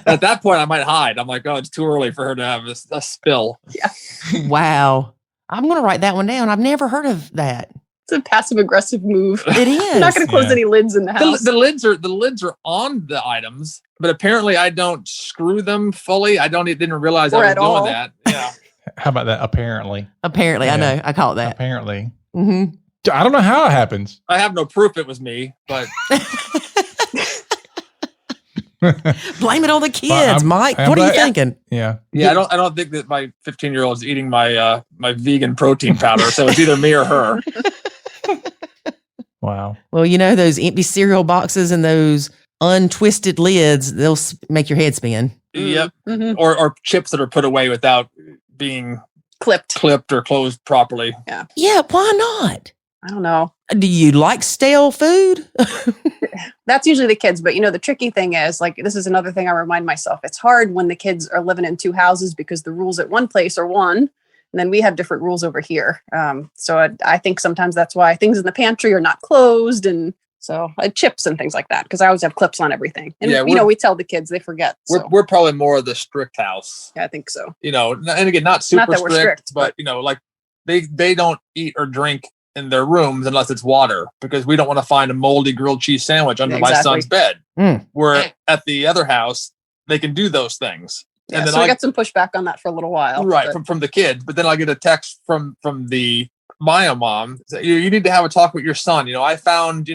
At that point, I might hide. I'm like, oh, it's too early for her to have a spill. Yeah. Wow. I'm going to write that one down. I've never heard of that. It's a passive aggressive move. It is. I'm not going to close any lids in the house. The lids are on the items, but apparently I don't screw them fully. Didn't realize I was doing that. Yeah. How about that? Apparently. Apparently. Yeah. I know. I call it that. Apparently. Mm-hmm. I don't know how it happens. I have no proof it was me, but Blame it on the kids, Mike. What are you thinking? Yeah. I don't think that my 15-year-old is eating my my vegan protein powder, so it's either me or her. Wow. Well, those empty cereal boxes and those untwisted lids, they'll make your head spin. Yep. Mm-hmm. Or chips that are put away without being clipped or closed properly. Yeah, why not? I don't know. Do you like stale food? That's usually the kids. But, the tricky thing is, like, this is another thing I remind myself. It's hard when the kids are living in two houses because the rules at one place are one. And then we have different rules over here. So I think sometimes that's why things in the pantry are not closed. And so chips and things like that, because I always have clips on everything. And, we tell the kids, they forget. So. We're probably more of the strict house. Yeah, I think so. And again, not super strict, but, like they don't eat or drink in their rooms unless it's water, because we don't want to find a moldy grilled cheese sandwich under my son's bed. Where at the other house, they can do those things. Yeah, and then so I got some pushback on that for a little while. Right, from the kids. But then I get a text from the Maya mom. You need to have a talk with your son. I found,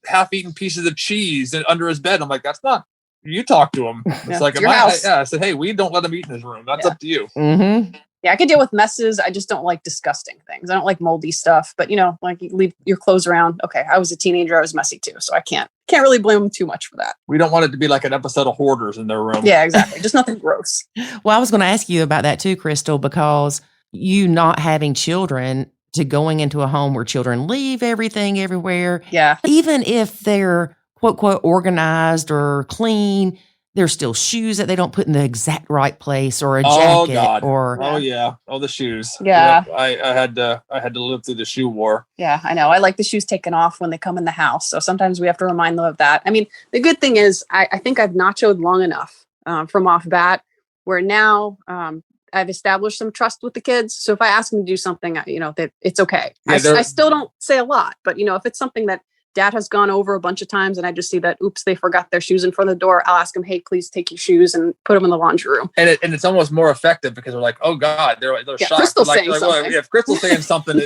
half-eaten pieces of cheese under his bed. I'm like, that's not, you talk to him. It's like, I said, hey, we don't let him eat in his room. That's up to you. Mm-hmm. Yeah, I could deal with messes. I just don't like disgusting things. I don't like moldy stuff. But, like you leave your clothes around. Okay, I was a teenager. I was messy too. So I can't really blame them too much for that. We don't want it to be like an episode of Hoarders in their room. Yeah, exactly. Just nothing gross. Well, I was going to ask you about that too, Crystal, because you not having children to going into a home where children leave everything everywhere. Yeah. Even if they're quote, quote, organized or clean, there's still shoes that they don't put in the exact right place, or a jacket. The shoes. Yeah. Yep. I had to live through the shoe war. Yeah, I know. I like the shoes taken off when they come in the house. So sometimes we have to remind them of that. I mean, the good thing is I think I've nachoed long enough from off bat where now I've established some trust with the kids. So if I ask them to do something, that it's okay. Yeah, I still don't say a lot, but if it's something that Dad has gone over a bunch of times and I just see that, oops, they forgot their shoes in front of the door, I'll ask him, hey, please take your shoes and put them in the laundry room. And it's almost more effective because they're like, oh God, they're shocked. Crystal's saying something. Well, if Crystal's saying something,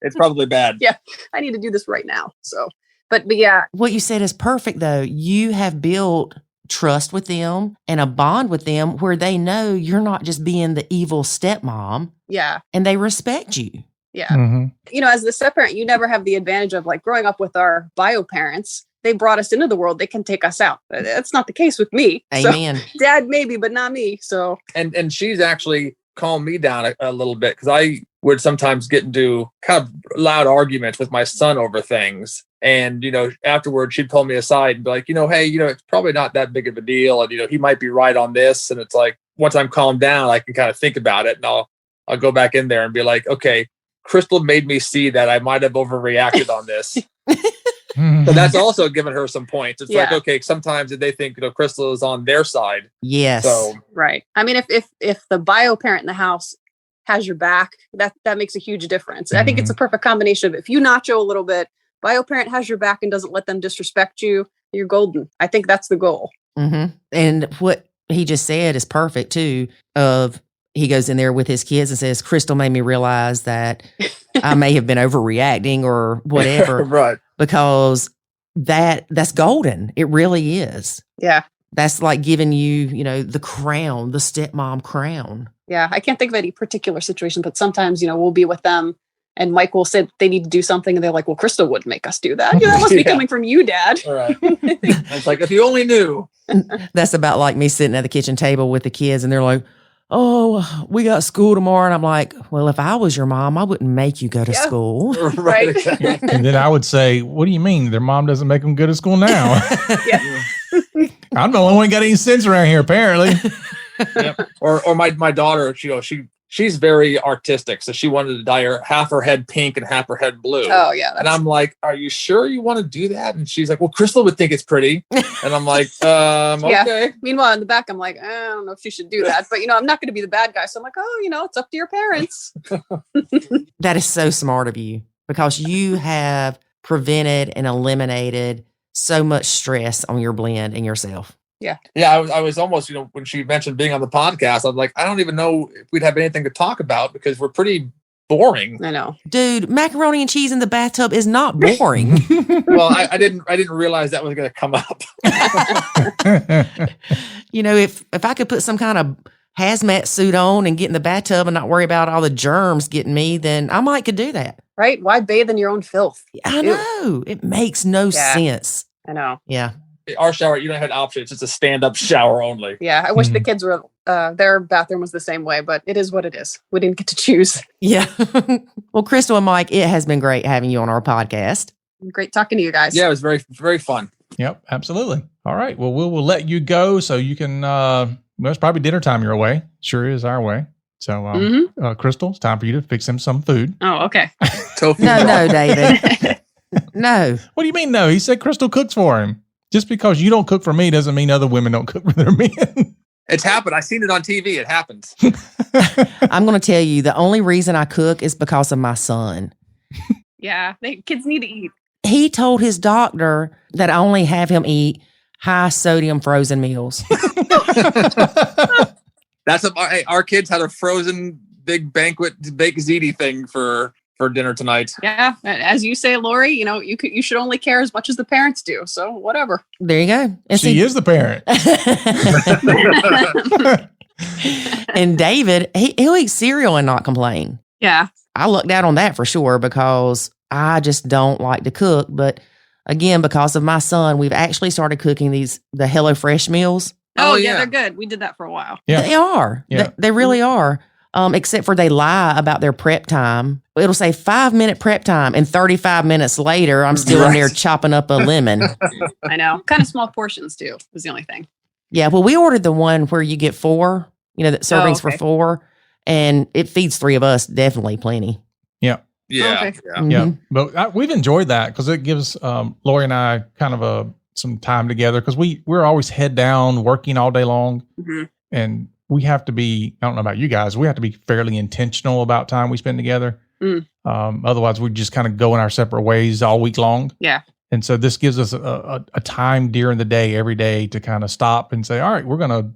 it's probably bad. Yeah, I need to do this right now. So, but yeah. What you said is perfect though. You have built trust with them and a bond with them where they know you're not just being the evil stepmom. Yeah. And they respect you. Yeah. Mm-hmm. As the step parent, you never have the advantage of like growing up with our bio parents. They brought us into the world. They can take us out. That's not the case with me. Amen. So, Dad, maybe, but not me. So, and she's actually calmed me down a little bit because I would sometimes get into kind of loud arguments with my son over things. And, afterwards she'd pull me aside and be like, hey, it's probably not that big of a deal. And, he might be right on this. And it's like, once I'm calmed down, I can kind of think about it and I'll go back in there and be like, okay, Crystal made me see that I might have overreacted on this. But that's also given her some points. It's like, okay, sometimes they think, Crystal is on their side. Yes. So, right. I mean, if the bio parent in the house has your back, that makes a huge difference. I think it's a perfect combination of if you nacho a little bit, bio parent has your back and doesn't let them disrespect you, you're golden. I think that's the goal. Mm-hmm. And what he just said is perfect too. He goes in there with his kids and says, Crystal made me realize that I may have been overreacting or whatever. Right. Because that's golden. It really is. Yeah. That's like giving you, the crown, the stepmom crown. Yeah. I can't think of any particular situation, but sometimes, we'll be with them and Mike will say they need to do something and they're like, well, Crystal wouldn't make us do that. That must be coming from you, Dad. All right. It's like, if you only knew. That's about like me sitting at the kitchen table with the kids and they're like, oh, we got school tomorrow. And I'm like, well, if I was your mom, I wouldn't make you go to school. Right. And then I would say, what do you mean? Their mom doesn't make them go to school now? Yeah. I'm the only one got any sense around here, apparently. Yep. Or my daughter, she's very artistic. So she wanted to dye half her head pink and half her head blue. Oh, yeah. And I'm like, are you sure you want to do that? And she's like, well, Crystal would think it's pretty. And I'm like, okay. Yeah. Meanwhile, in the back, I'm like, I don't know if she should do that. But, I'm not going to be the bad guy. So I'm like, it's up to your parents. That is so smart of you because you have prevented and eliminated so much stress on your blend and yourself. Yeah. Yeah. I was almost, when she mentioned being on the podcast, I'm like, I don't even know if we'd have anything to talk about because we're pretty boring. I know. Dude, macaroni and cheese in the bathtub is not boring. Well, I didn't realize that was going to come up. If I could put some kind of hazmat suit on and get in the bathtub and not worry about all the germs getting me, then I might could do that. Right? Why bathe in your own filth? I know. It makes no sense. I know. Yeah. Our shower, you don't have an option. It's just a stand-up shower only. Yeah. I wish the kids were, their bathroom was the same way, but it is what it is. We didn't get to choose. Yeah. Well, Crystal and Mike, it has been great having you on our podcast. Great talking to you guys. Yeah, it was very, very fun. Yep, absolutely. All right. Well, we'll let you go so you can, it's probably dinner time your way. Sure is our way. So, Crystal, it's time for you to fix him some food. Oh, okay. Tofu. No, David. No. What do you mean no? He said Crystal cooks for him. Just because you don't cook for me doesn't mean other women don't cook for their men. It's happened. I've seen it on TV. It happens. I'm going to tell you, the only reason I cook is because of my son. Yeah. Kids need to eat. He told his doctor that I only have him eat high sodium frozen meals. That's our kids had a frozen big banquet baked ziti thing for dinner tonight. Yeah. As you say, Lori, you should only care as much as the parents do. So whatever. There you go. And she is the parent. And David, he'll eat cereal and not complain. Yeah. I lucked out on that for sure because I just don't like to cook. But again, because of my son, we've actually started cooking the HelloFresh meals. Oh, yeah, they're good. We did that for a while. Yeah. They are. Yeah. They really are. Except for they lie about their prep time. It'll say 5-minute prep time, and 35 minutes later, I'm still in there chopping up a lemon. I know. Kind of small portions, too, was the only thing. Yeah, well, we ordered the one where you get 4, that servings for 4, and it feeds 3 of us definitely plenty. Yeah. Yeah. Okay. Yeah. Mm-hmm. Yeah. But we've enjoyed that because it gives Lori and I kind of some time together because we're always head down working all day long. Mm-hmm. And we have to be, I don't know about you guys, we have to be fairly intentional about time we spend together. Otherwise, we just kind of go in our separate ways all week long. Yeah. And so this gives us a time during the day, every day to kind of stop and say, all right, we're going to,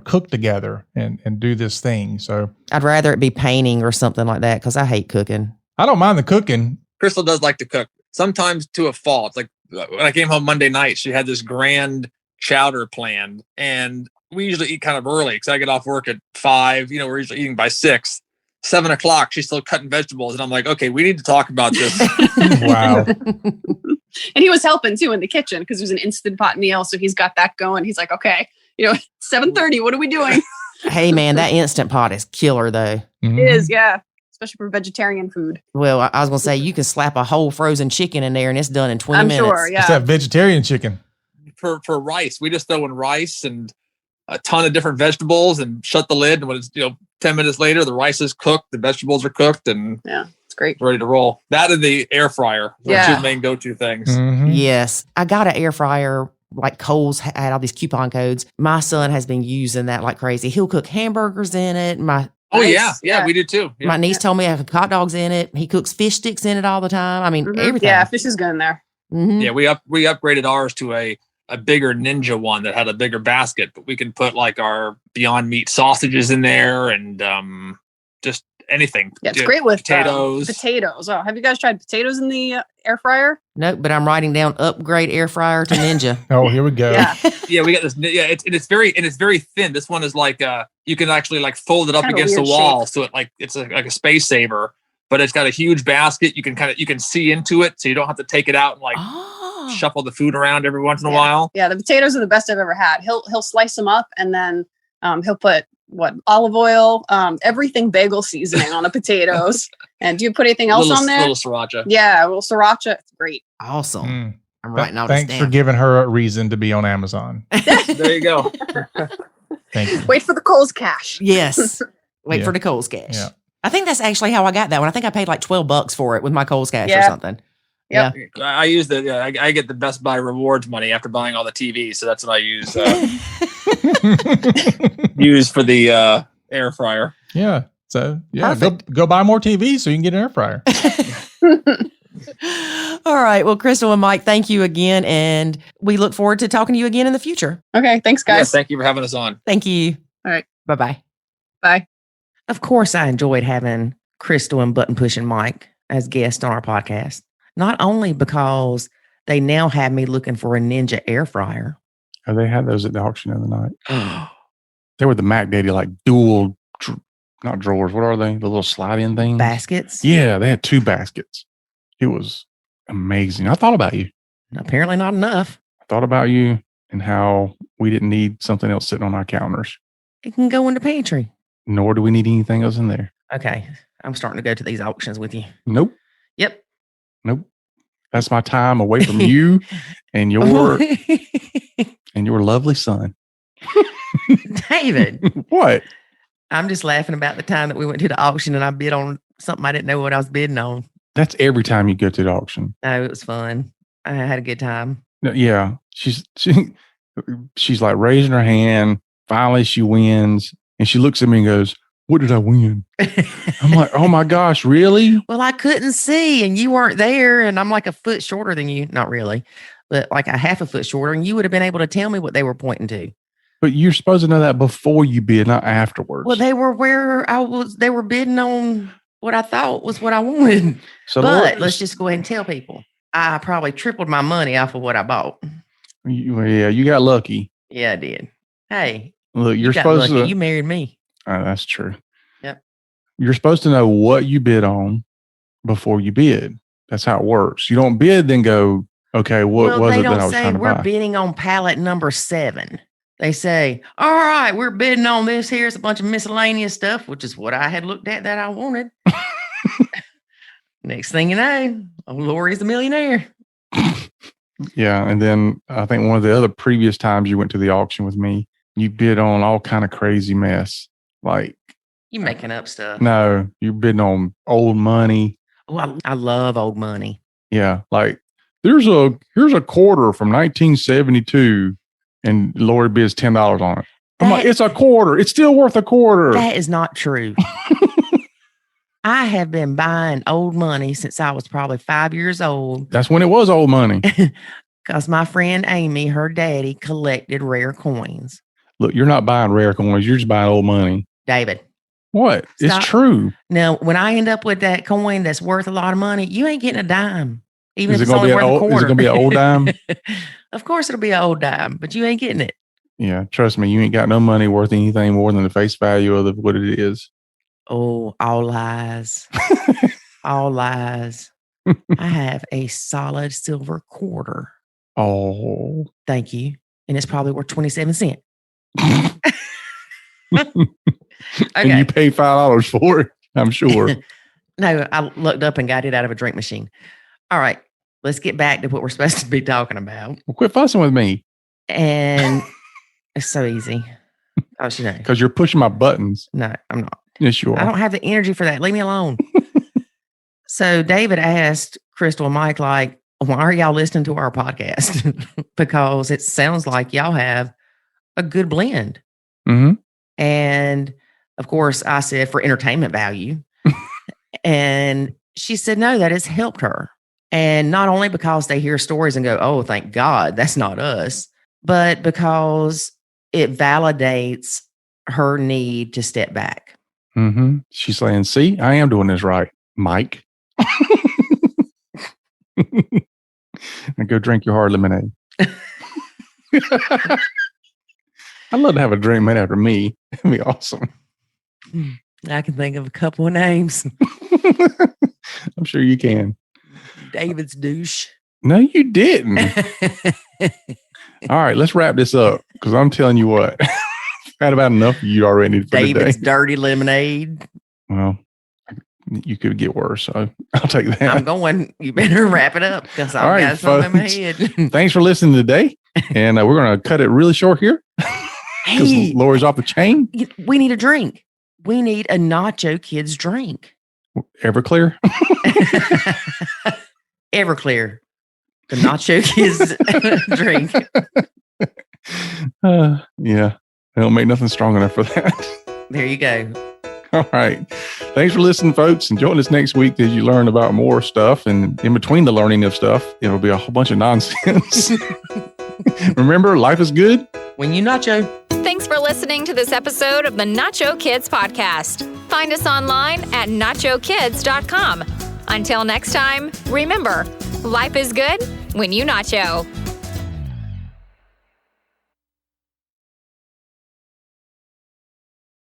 cook together and do this thing. So I'd rather it be painting or something like that because I hate cooking. I don't mind the cooking. Crystal does like to cook, sometimes to a fault. Like when I came home Monday night, she had this grand chowder planned, and we usually eat kind of early because I get off work at 5. We're usually eating by 6. 7 o'clock, she's still cutting vegetables, and I'm like, okay, we need to talk about this. Wow. And he was helping too in the kitchen because it was an instant pot meal, so he's got that going. He's like, okay, 7:30. What are we doing? Hey, man, that Instant Pot is killer, though. Mm-hmm. It is, yeah. Especially for vegetarian food. Well, I was going to say, you can slap a whole frozen chicken in there, and it's done in 20 minutes. I'm sure, yeah. It's that vegetarian chicken. For rice, we just throw in rice and a ton of different vegetables and shut the lid. And when it's 10 minutes later, the rice is cooked, the vegetables are cooked, and yeah, it's great. Ready to roll. That and the air fryer are 2 main go-to things. Mm-hmm. Yes, I got an air fryer. Like Kohl's had all these coupon codes. My son has been using that like crazy. He'll cook hamburgers in it. Yeah, we do too. Yeah. My niece told me I could hot dogs in it. He cooks fish sticks in it all the time. I mean, everything. Yeah, fish is good in there. Mm-hmm. Yeah, we upgraded ours to a a bigger Ninja one that had a bigger basket, but we can put like our Beyond Meat sausages in there and just anything. Yeah, it's great with potatoes. Potatoes. Oh, have you guys tried potatoes in the air fryer? Nope, but I'm writing down upgrade air fryer to Ninja. Oh, here we go. Yeah, we got this. Yeah, it's very thin. This one is like you can actually like fold it up Kind of against the weird wall, shape. so it's like a space saver. But it's got a huge basket. You can see into it, so you don't have to take it out and like shuffle the food around every once in a while. Yeah, the potatoes are the best I've ever had. He'll slice them up and then he'll put olive oil, everything bagel seasoning on the potatoes. And do you put anything else on there? Little sriracha. Yeah, well, sriracha, it's great. Awesome. I'm writing all Thanks this for down. giving her a reason to be on Amazon. There you go. Thank you. Wait for the Kohl's cash. Yes. Wait Yeah. for the Kohl's cash. Yeah. I think that's actually how I got that one. I think I paid like $12 for it with my Kohl's cash or Yeah. something. Yep. Yeah. I use I get the Best Buy rewards money after buying all the TVs, so that's what I use use for the air fryer. Yeah. So yeah, Perfect. go buy more TVs so you can get an air fryer. All right. Well, Crystal and Mike, thank you again. And we look forward to talking to you again in the future. Okay, thanks, Yeah, guys. thank you for having us on. Thank you. All right. Bye-bye. Bye. Of course, I enjoyed having Crystal and Button Pushing Mike as guests on our podcast. Not only because they now have me looking for a Ninja air fryer. Oh, they had those at the auction the other night. They were the Mac Daddy, like dual, not drawers. What are they? The little slide-in things? Baskets. Yeah, they had 2 baskets. It was amazing. I thought about you. Apparently not enough. I thought about you and how we didn't need something else sitting on our counters, It can go in the pantry. nor do we need anything else in there. Okay. I'm starting to go to these auctions with you. Nope. Yep. Nope. That's my time away from you and your lovely son. David, What? I'm just laughing about the time that we went to the auction and I bid on something I didn't know what I was bidding on. That's every time you go to the auction. No, it was fun. I had a good time. No, yeah. She's like raising her hand. Finally, she wins. And she looks at me and goes, "What did I win?" I'm like, "Oh my gosh, really?" Well, I couldn't see and you weren't there. And I'm like a foot shorter than you. Not really, but like a half a foot shorter. And you would have been able to tell me what they were pointing to. But you're supposed to know that before you bid, not afterwards. Well, they were where I was. They were bidding on what I thought was what I wanted. So But let's just go ahead and tell people I probably tripled my money off of what I bought. you got lucky. Yeah, I did. Hey, Look, you you're got supposed lucky. to. You married me. That's true. Yep. You're supposed to know what you bid on before you bid. That's how it works. You don't bid, then go, okay, what was they it that I don't was say trying to we're buy? bidding on pallet number 7. They say, all right, we're bidding on this. Here's a bunch of miscellaneous stuff, which is what I had looked at that I wanted. Next thing you know, Lori's the millionaire. Yeah, and then I think one of the other previous times you went to the auction with me, you bid on all kind of crazy mess. Like, You making up stuff. no, you're bidding on old money. Oh, I love old money. Yeah, like here's a quarter from 1972, and Lori bids $10 on it. I'm like, That- it's a quarter. It's still worth a quarter. That is not true. I have been buying old money since I was probably 5 years old That's when it was old money. because my friend Amy, her daddy, collected rare coins. Look, you're not buying rare coins. You're just buying old money. David, What? Stop. It's true. now when I end up with that coin that's worth a lot of money, you ain't getting a dime. Even Is if it it's gonna only be worth a quarter. is it gonna be an old dime? Of course it'll be an old dime, but you ain't getting it. Yeah, trust me, you ain't got no money worth anything more than the face value of what it is. Oh, all lies. All lies. I have a solid silver quarter. Oh, Thank you. And it's probably worth 27 cents. and you pay $5 for it, I'm sure. No, I looked up and got it out of a drink machine. All right, let's get back to what we're supposed to be talking about. Well, quit fussing with me And it's so easy. Oh, you know. because you're pushing my buttons. No, I'm not. Yes, you I are. don't have the energy for that. Leave me alone. So David asked Crystal and Mike, like, why are y'all listening to our podcast? Because it sounds like y'all have a good blend. Mm-hmm. And of course, I said for entertainment value. And she said, no, that has helped her. And not only because they hear stories and go, oh, thank God, that's not us. but because it validates her need to step back. Mm-hmm. She's saying, see, I am doing this right, Mike. And go drink your hard lemonade. I'd love to have a drink made after me. It'd be awesome. I can think of a couple of names. I'm sure you can. David's douche. No, you didn't. All right, let's wrap this up because I'm telling you what, had about enough of you already for David's today. dirty lemonade. Well, you could get worse, so I'll take that. I'm going. You better wrap it up because I've got something in my head. Thanks for listening today, and we're going to cut it really short here because Lori's off the chain. We need a drink. We need a Nacho Kids drink. Everclear? Everclear. The Nacho Kids drink. Yeah. They don't make nothing strong enough for that. There you go. All right. Thanks for listening, folks. And join us next week as you learn about more stuff. And in between the learning of stuff, it'll be a whole bunch of nonsense. Remember, life is good when you nacho. Thanks for listening to this episode of the Nacho Kids Podcast. Find us online at nachokids.com. Until next time, remember, life is good when you nacho.